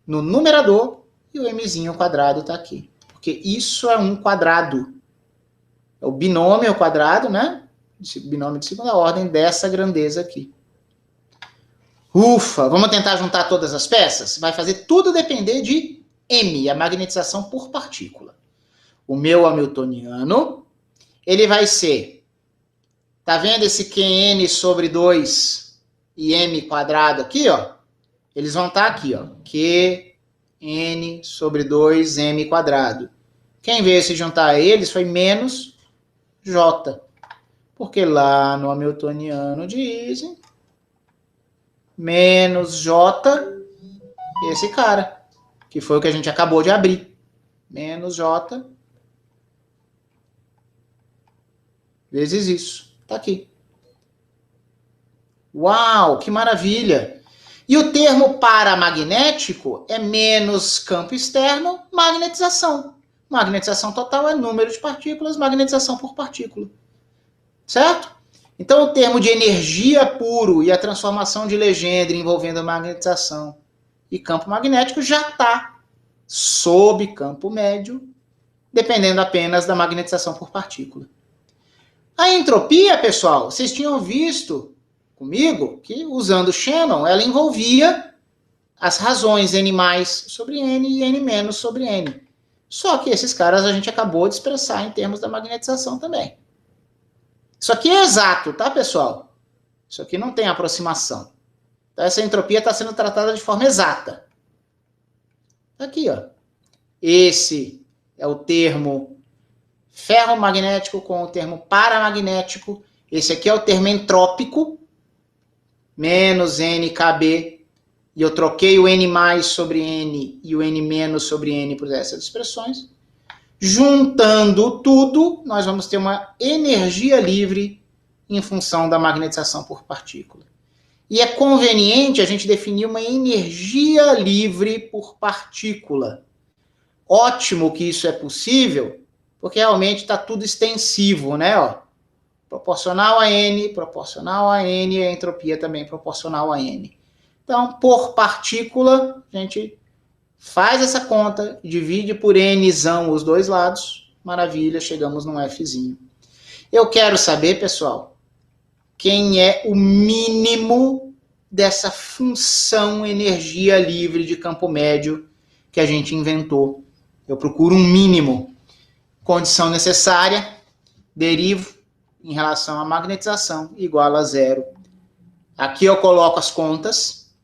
no numerador, e o mzinho quadrado está aqui. Porque isso é um quadrado. É o binômio ao quadrado, né? Esse binômio de segunda ordem dessa grandeza aqui. Ufa! Vamos tentar juntar todas as peças? Vai fazer tudo depender de M, a magnetização por partícula. o meu hamiltoniano, ele vai ser, tá vendo esse Qn sobre 2 e m quadrado aqui, ó? Eles vão estar aqui, ó, Qn sobre 2m quadrado. Quem veio se juntar a eles foi menos J. Porque lá no hamiltoniano dizem menos J, esse cara, que foi o que a gente acabou de abrir. Menos J vezes isso. Tá aqui. Uau, que maravilha! E o termo paramagnético é menos campo externo, magnetização. Magnetização total é número de partículas, magnetização por partícula. Certo? Então, o termo de energia puro e a transformação de Legendre envolvendo magnetização e campo magnético já está sob campo médio, dependendo apenas da magnetização por partícula. A entropia, pessoal, vocês tinham visto comigo que, usando Shannon, ela envolvia as razões n mais sobre n e n menos sobre n. Só que esses caras a gente acabou de expressar em termos da magnetização também. Isso aqui é exato, tá, pessoal? Isso aqui não tem aproximação. Então, essa entropia está sendo tratada de forma exata. Aqui, ó. Esse é o termo ferromagnético com o termo paramagnético. Esse aqui é o termo entrópico, menos NKB. E eu troquei o N mais sobre N e o N menos sobre N por essas expressões. Juntando tudo, nós vamos ter uma energia livre em função da magnetização por partícula. E é conveniente a gente definir uma energia livre por partícula. Ótimo que isso é possível, porque realmente está tudo extensivo, né? Ó, proporcional a N e a entropia também proporcional a N. Então, por partícula, a gente faz essa conta, divide por Nzão os dois lados, maravilha, chegamos num Fzinho. Eu quero saber, pessoal, quem é o mínimo dessa função energia livre de campo médio que a gente inventou. Eu procuro um mínimo. Condição necessária, derivo em relação à magnetização igual a zero. Aqui eu coloco as contas.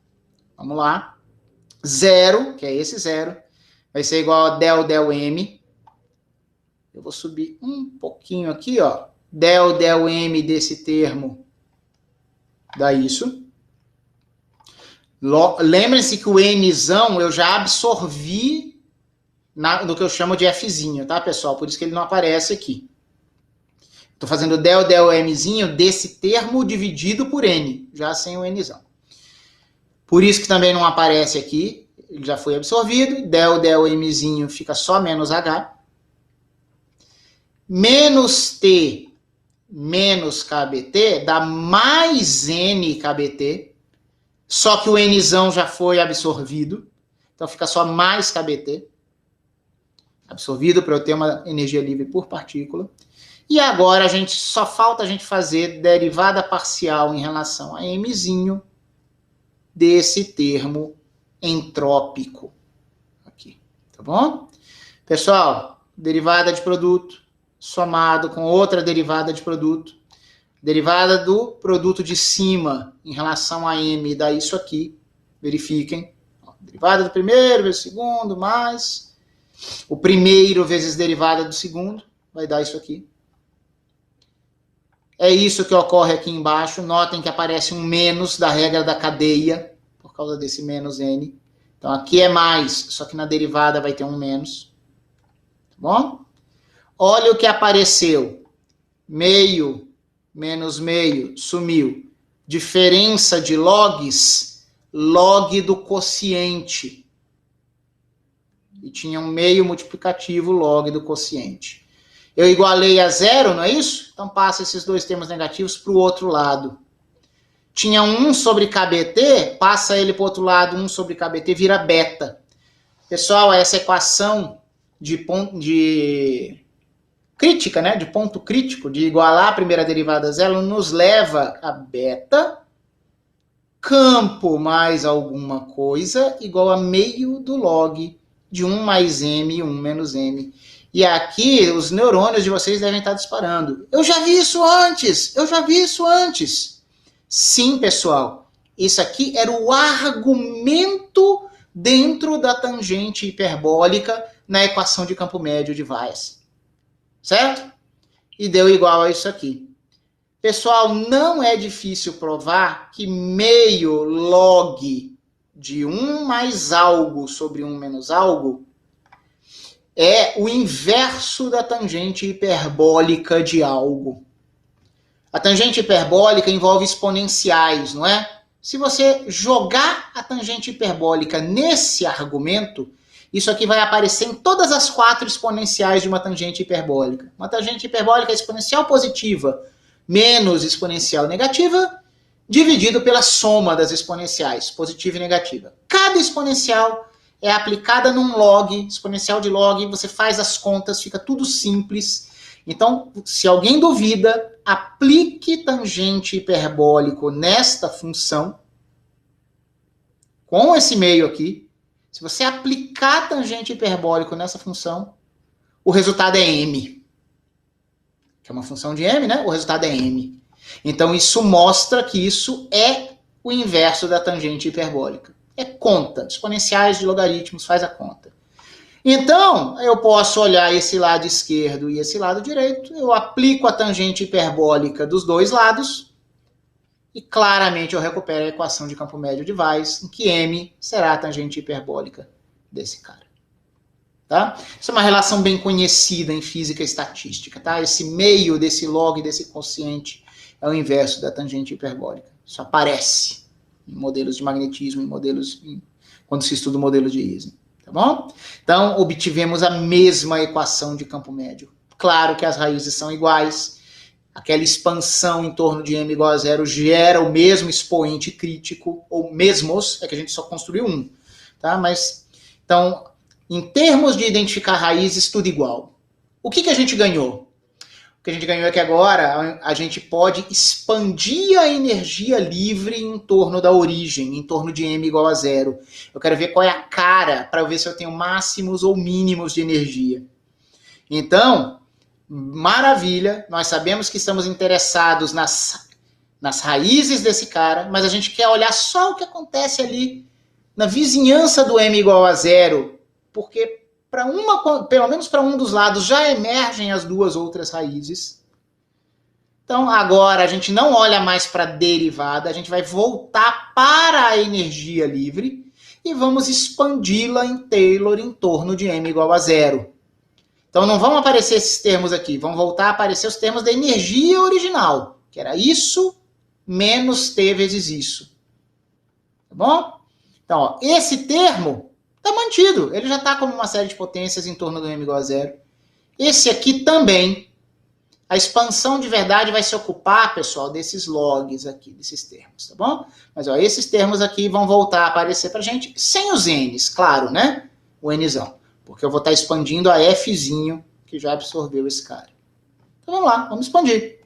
Vamos lá. Zero, que é esse zero, vai ser igual a del m. Eu vou subir um pouquinho aqui, ó. Del m desse termo dá isso. Lembrem-se que o Nzão eu já absorvi no que eu chamo de Fzinho, tá, pessoal? Por isso que ele não aparece aqui. Estou fazendo del mzinho desse termo dividido por N, já sem o Nzão. Por isso que também não aparece aqui, ele já foi absorvido, del mzinho fica só menos H. Menos T menos KBT dá mais N KBT, só que o Nzão já foi absorvido, então fica só mais KBT, absorvido para eu ter uma energia livre por partícula. E agora só falta a gente fazer derivada parcial em relação a mzinho, desse termo entrópico aqui, tá bom? Pessoal, derivada de produto somado com outra derivada de produto, derivada do produto de cima em relação a m dá isso aqui, verifiquem, derivada do primeiro vezes o segundo, mais o primeiro vezes derivada do segundo, vai dar isso aqui. É isso que ocorre aqui embaixo. Notem que aparece um menos da regra da cadeia, por causa desse menos n. Então, aqui é mais, só que na derivada vai ter um menos. Tá bom? Olha o que apareceu. Meio menos meio sumiu. Diferença de logs, log do quociente. E tinha um meio multiplicativo log do quociente. Eu igualei a zero, não é isso? Então passa esses dois termos negativos para o outro lado. Tinha 1 sobre KBT, passa ele para o outro lado, 1 sobre KBT vira beta. Pessoal, essa equação de crítica, né? De ponto crítico, de igualar a primeira derivada a zero, nos leva a beta, campo mais alguma coisa, igual a meio do log de 1 mais m e 1 menos m. E aqui os neurônios de vocês devem estar disparando. Eu já vi isso antes! Eu já vi isso antes! Sim, pessoal. Isso aqui era o argumento dentro da tangente hiperbólica na equação de campo médio de Weiss. Certo? E deu igual a isso aqui. Pessoal, não é difícil provar que meio log de 1 mais algo sobre 1 menos algo é o inverso da tangente hiperbólica de algo. A tangente hiperbólica envolve exponenciais, não é? Se você jogar a tangente hiperbólica nesse argumento, isso aqui vai aparecer em todas as 4 exponenciais de uma tangente hiperbólica. Uma tangente hiperbólica exponencial positiva menos exponencial negativa, dividido pela soma das exponenciais, positiva e negativa. Cada exponencial é aplicada num log, exponencial de log, você faz as contas, fica tudo simples. Então, se alguém duvida, aplique tangente hiperbólico nesta função, com esse meio aqui. Se você aplicar tangente hiperbólico nessa função, o resultado é m. Que é uma função de m, né? O resultado é m. Então, isso mostra que isso é o inverso da tangente hiperbólica. É conta. Exponenciais de logaritmos, faz a conta. Então, eu posso olhar esse lado esquerdo e esse lado direito, eu aplico a tangente hiperbólica dos dois lados, e claramente eu recupero a equação de campo médio de Weiss, em que m será a tangente hiperbólica desse cara. Tá? Isso é uma relação bem conhecida em física estatística. Tá? Esse meio desse log, desse quociente, é o inverso da tangente hiperbólica. Isso aparece em modelos de magnetismo, quando se estuda o modelo de Ising. Tá bom? Então, obtivemos a mesma equação de campo médio. Claro que as raízes são iguais. Aquela expansão em torno de m igual a zero gera o mesmo expoente crítico, ou mesmos, é que a gente só construiu um. Tá? Mas, então, em termos de identificar raízes, tudo igual. O que a gente ganhou? O que a gente ganhou é que agora a gente pode expandir a energia livre em torno da origem, em torno de m igual a zero. Eu quero ver qual é a cara para ver se eu tenho máximos ou mínimos de energia. Então, maravilha, nós sabemos que estamos interessados nas raízes desse cara, mas a gente quer olhar só o que acontece ali na vizinhança do m igual a zero, porque pelo menos para um dos lados já emergem as duas outras raízes. Então agora a gente não olha mais para a derivada, a gente vai voltar para a energia livre e vamos expandi-la em Taylor em torno de m igual a zero. Então não vão aparecer esses termos aqui, vão voltar a aparecer os termos da energia original, que era isso menos t vezes isso. Tá bom? Então, ó, esse termo está mantido, ele já está como uma série de potências em torno do m igual a zero. Esse aqui também, a expansão de verdade vai se ocupar, pessoal, desses logs aqui, desses termos, tá bom? Mas ó, esses termos aqui vão voltar a aparecer para a gente, sem os n's, claro, né? O nzão, porque eu vou estar expandindo a fzinho, que já absorveu esse cara. Então vamos lá, vamos expandir.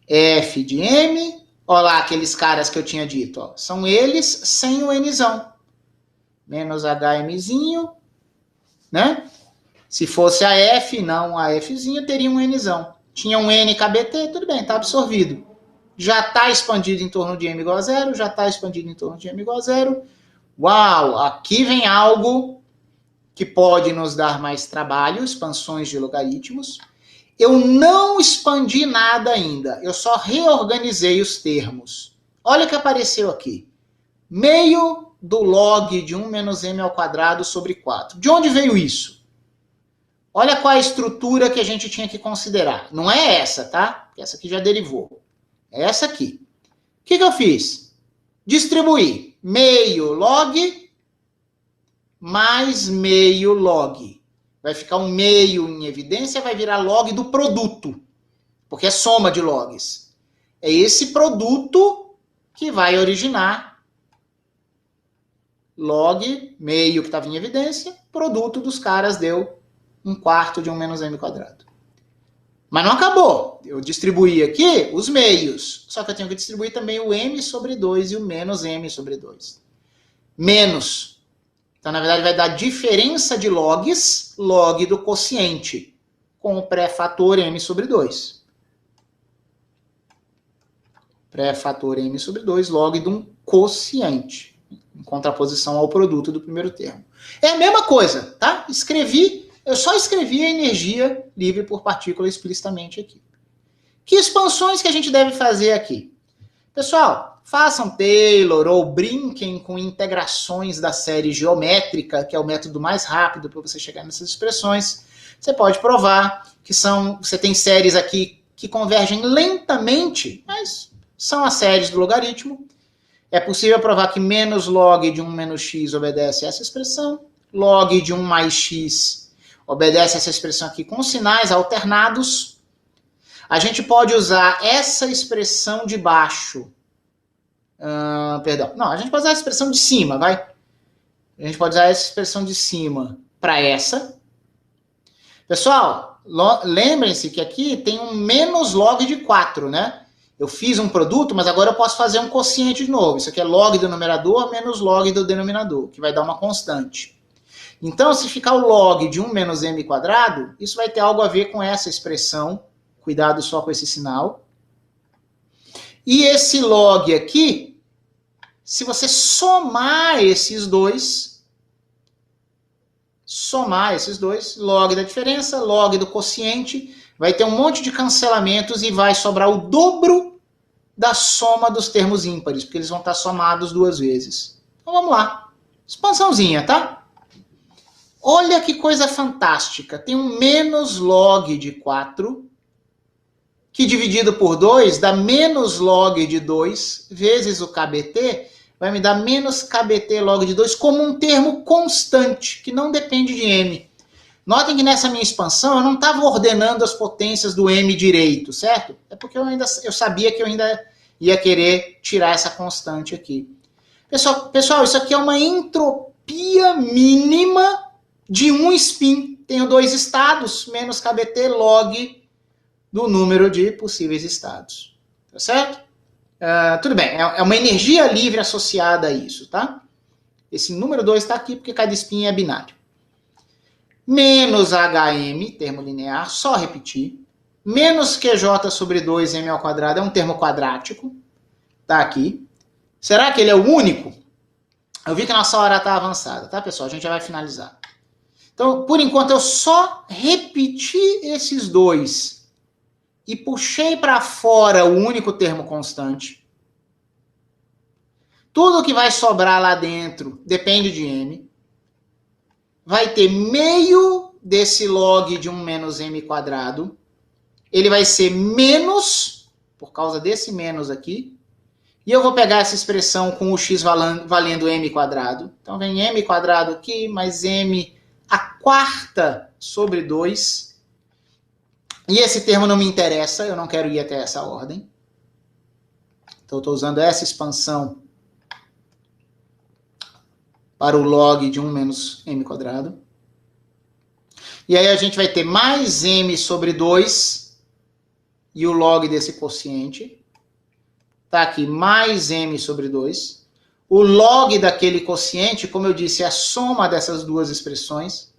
F de m, olha lá aqueles caras que eu tinha dito, ó, são eles sem o nzão. Menos HMzinho, né? Se fosse a F, não a Fzinho, teria um Nzão. Tinha um NKBT, tudo bem, está absorvido. Já está expandido em torno de m igual a zero, já está expandido em torno de m igual a zero. Uau, aqui vem algo que pode nos dar mais trabalho, expansões de logaritmos. Eu não expandi nada ainda, eu só reorganizei os termos. Olha o que apareceu aqui. Meio do log de 1 menos m ao quadrado sobre 4. De onde veio isso? Olha qual é a estrutura que a gente tinha que considerar. Não é essa, tá? Essa aqui já derivou. É essa aqui. O que eu fiz? Distribuir meio log mais meio log. Vai ficar um meio em evidência, vai virar log do produto. Porque é soma de logs. É esse produto que vai originar log, meio que estava em evidência, produto dos caras deu 1/4 de 1 menos m quadrado. Mas não acabou. Eu distribuí aqui os meios. Só que eu tenho que distribuir também o m sobre 2 e o menos m sobre 2. Menos Então, na verdade, vai dar diferença de logs, log do quociente, com o pré-fator m sobre 2. Pré-fator m sobre 2, log de um quociente, em contraposição ao produto do primeiro termo. É a mesma coisa, tá? Eu só escrevi a energia livre por partícula explicitamente aqui. Que expansões que a gente deve fazer aqui? Pessoal, façam Taylor ou brinquem com integrações da série geométrica, que é o método mais rápido para você chegar nessas expressões. Você pode provar que você tem séries aqui que convergem lentamente, mas são as séries do logaritmo. É possível provar que menos log de 1 menos x obedece a essa expressão. Log de 1 mais x obedece a essa expressão aqui com sinais alternados. A gente pode usar essa expressão de baixo. A gente pode usar a expressão de cima, vai? A gente pode usar essa expressão de cima para essa. Pessoal, lembrem-se que aqui tem um menos log de 4, né? Eu fiz um produto, mas agora eu posso fazer um quociente de novo. Isso aqui é log do numerador menos log do denominador, que vai dar uma constante. Então, se ficar o log de 1 menos m quadrado, isso vai ter algo a ver com essa expressão. Cuidado só com esse sinal. E esse log aqui, se você somar esses dois, log da diferença, log do quociente, vai ter um monte de cancelamentos e vai sobrar o dobro da soma dos termos ímpares, porque eles vão estar somados 2 vezes. Então vamos lá. Expansãozinha, tá? Olha que coisa fantástica. Tem um menos log de 4, que dividido por 2 dá menos log de 2 vezes o KBT, vai me dar menos KBT log de 2 como um termo constante, que não depende de m. Notem que nessa minha expansão eu não estava ordenando as potências do m direito, certo? É porque eu sabia que eu ainda ia querer tirar essa constante aqui. Pessoal, isso aqui é uma entropia mínima de um spin. Tenho 2 estados, menos KBT log do número de possíveis estados. Tá certo? Tudo bem, é uma energia livre associada a isso, tá? Esse número 2 está aqui porque cada spin é binário. Menos HM, termo linear, só repetir. Menos QJ sobre 2m ao quadrado é um termo quadrático. Tá aqui. Será que ele é o único? Eu vi que a nossa hora está avançada, tá, pessoal? A gente já vai finalizar. Então, por enquanto, eu só repeti esses dois e puxei para fora o único termo constante. Tudo que vai sobrar lá dentro depende de m. Vai ter meio desse log de 1 menos m quadrado. Ele vai ser menos, por causa desse menos aqui. E eu vou pegar essa expressão com o x valendo m quadrado. Então vem m quadrado aqui, mais m a quarta sobre 2. E esse termo não me interessa, eu não quero ir até essa ordem. Então eu estou usando essa expansão para o log de 1 menos m quadrado. E aí a gente vai ter mais m sobre 2 e o log desse quociente. Está aqui mais m sobre 2. O log daquele quociente, como eu disse, é a soma dessas duas expressões,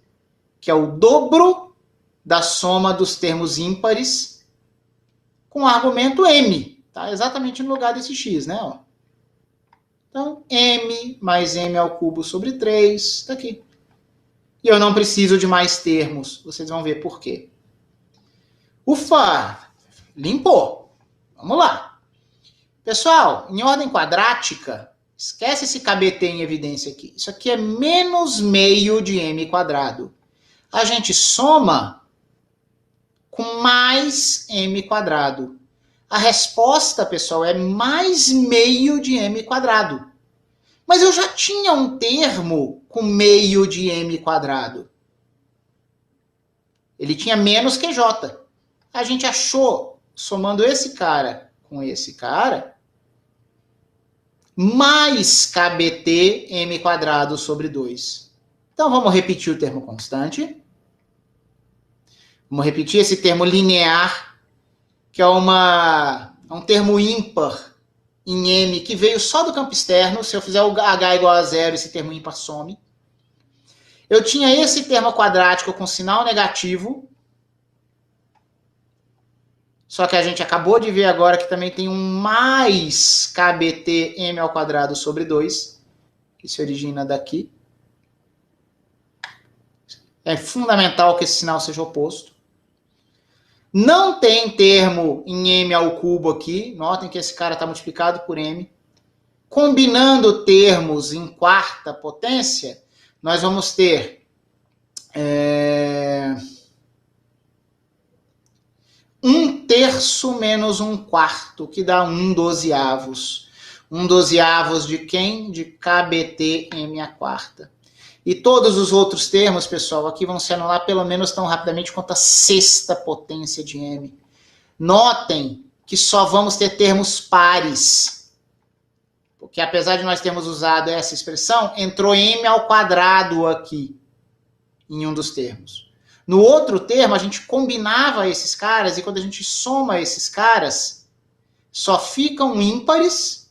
que é o dobro da soma dos termos ímpares com o argumento m. Tá exatamente no lugar desse x, né? Ó. Então, m mais m ao cubo sobre 3, está aqui. E eu não preciso de mais termos. Vocês vão ver por quê. Ufa! Limpou. Vamos lá. Pessoal, em ordem quadrática, esquece esse KBT em evidência aqui. Isso aqui é menos meio de m quadrado. A gente soma com mais m quadrado. A resposta, pessoal, é mais meio de m quadrado. Mas eu já tinha um termo com meio de m quadrado. Ele tinha menos QJ. A gente achou, somando esse cara com esse cara, mais KBT m quadrado sobre 2. Então vamos repetir o termo constante. Vamos repetir esse termo linear, que é um termo ímpar em m, que veio só do campo externo. Se eu fizer o h igual a 0, esse termo ímpar some. Eu tinha esse termo quadrático com sinal negativo, só que a gente acabou de ver agora que também tem um mais KBT m ao quadrado sobre 2, que se origina daqui. É fundamental que esse sinal seja oposto. Não tem termo em m ao cubo aqui. Notem que esse cara está multiplicado por m. Combinando termos em quarta potência, nós vamos ter 1/3 menos 1/4, que dá 1/12. 1/12 de quem? De KBT m à quarta. E todos os outros termos, pessoal, aqui vão se anular pelo menos tão rapidamente quanto a sexta potência de m. Notem que só vamos ter termos pares. Porque apesar de nós termos usado essa expressão, entrou m ao quadrado aqui, em um dos termos. No outro termo, a gente combinava esses caras, e quando a gente soma esses caras, só ficam ímpares,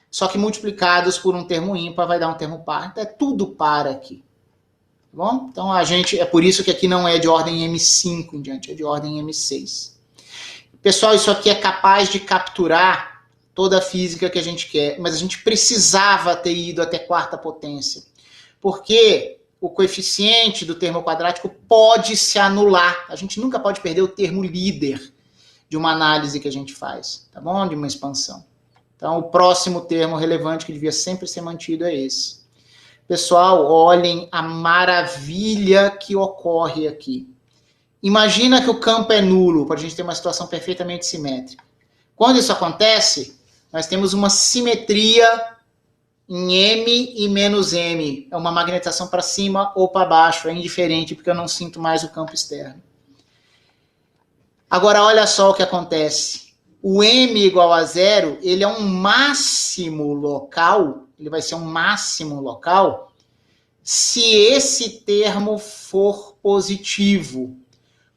só que multiplicados por um termo ímpar vai dar um termo par. Então é tudo par aqui. Tá bom? Então é por isso que aqui não é de ordem M5 em diante, é de ordem M6. Pessoal, isso aqui é capaz de capturar toda a física que a gente quer, mas a gente precisava ter ido até quarta potência. Porque o coeficiente do termo quadrático pode se anular. A gente nunca pode perder o termo líder de uma análise que a gente faz, tá bom? De uma expansão. Então, o próximo termo relevante que devia sempre ser mantido é esse. Pessoal, olhem a maravilha que ocorre aqui. Imagina que o campo é nulo, para a gente ter uma situação perfeitamente simétrica. Quando isso acontece, nós temos uma simetria em M e menos M. É uma magnetização para cima ou para baixo, é indiferente, porque eu não sinto mais o campo externo. Agora, olha só o que acontece. O M igual a 0, ele é um máximo local, ele vai ser um máximo local, se esse termo for positivo.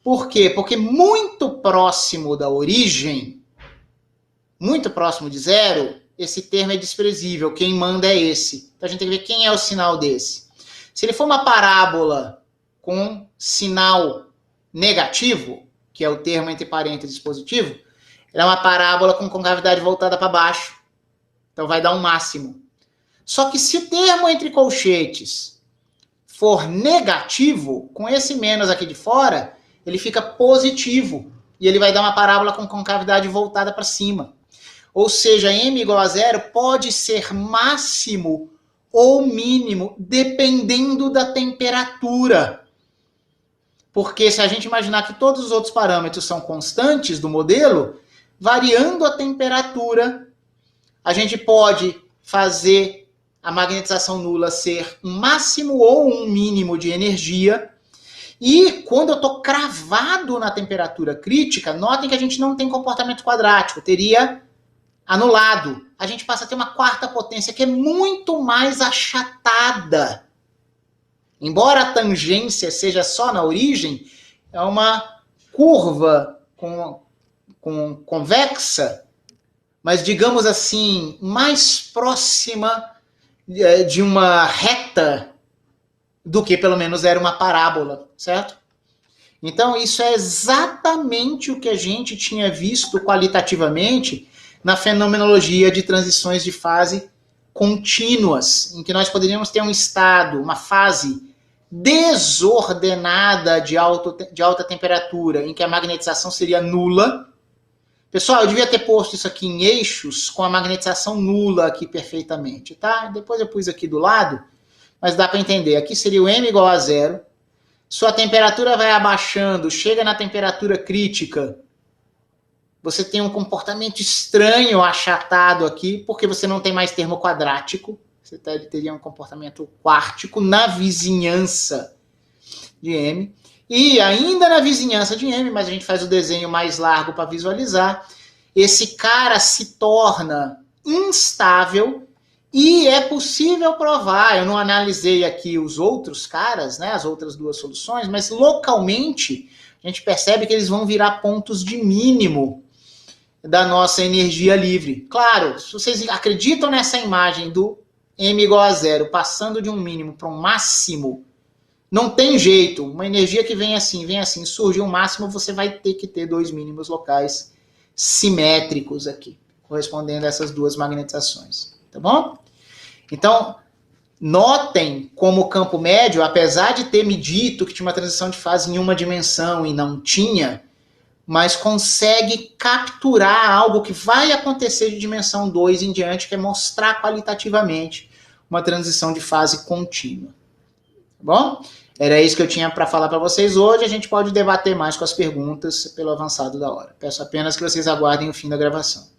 Por quê? Porque muito próximo da origem, muito próximo de 0, esse termo é desprezível, quem manda é esse. Então a gente tem que ver quem é o sinal desse. Se ele for uma parábola com sinal negativo, que é o termo entre parênteses positivo, ela é uma parábola com concavidade voltada para baixo. Então vai dar um máximo. Só que se o termo entre colchetes for negativo, com esse menos aqui de fora, ele fica positivo. E ele vai dar uma parábola com concavidade voltada para cima. Ou seja, m igual a 0 pode ser máximo ou mínimo, dependendo da temperatura. Porque se a gente imaginar que todos os outros parâmetros são constantes do modelo, variando a temperatura, a gente pode fazer a magnetização nula ser um máximo ou um mínimo de energia. E quando eu estou cravado na temperatura crítica, notem que a gente não tem comportamento quadrático, teria anulado. A gente passa a ter uma quarta potência que é muito mais achatada. Embora a tangência seja só na origem, é uma curva convexa, mas digamos assim, mais próxima de uma reta do que pelo menos era uma parábola, certo? Então isso é exatamente o que a gente tinha visto qualitativamente na fenomenologia de transições de fase contínuas, em que nós poderíamos ter um estado, uma fase desordenada de alta temperatura, em que a magnetização seria nula. Pessoal, eu devia ter posto isso aqui em eixos com a magnetização nula aqui perfeitamente, tá? Depois eu pus aqui do lado, mas dá para entender. Aqui seria o M igual a 0. Sua temperatura vai abaixando, chega na temperatura crítica, você tem um comportamento estranho, achatado aqui, porque você não tem mais termo quadrático. Você teria um comportamento quártico na vizinhança de M. E ainda na vizinhança de M, mas a gente faz o desenho mais largo para visualizar, esse cara se torna instável e é possível provar. Eu não analisei aqui os outros caras, né, as outras duas soluções, mas localmente a gente percebe que eles vão virar pontos de mínimo da nossa energia livre. Claro, se vocês acreditam nessa imagem do M igual a 0, passando de um mínimo para um máximo, Não tem jeito, uma energia que vem assim, surge o máximo, você vai ter que ter dois mínimos locais simétricos aqui, correspondendo a essas duas magnetizações, tá bom? Então, notem como o campo médio, apesar de ter me dito que tinha uma transição de fase em uma dimensão e não tinha, mas consegue capturar algo que vai acontecer de dimensão 2 em diante, que é mostrar qualitativamente uma transição de fase contínua. Tá bom? Era isso que eu tinha para falar para vocês hoje. A gente pode debater mais com as perguntas pelo avançado da hora. Peço apenas que vocês aguardem o fim da gravação.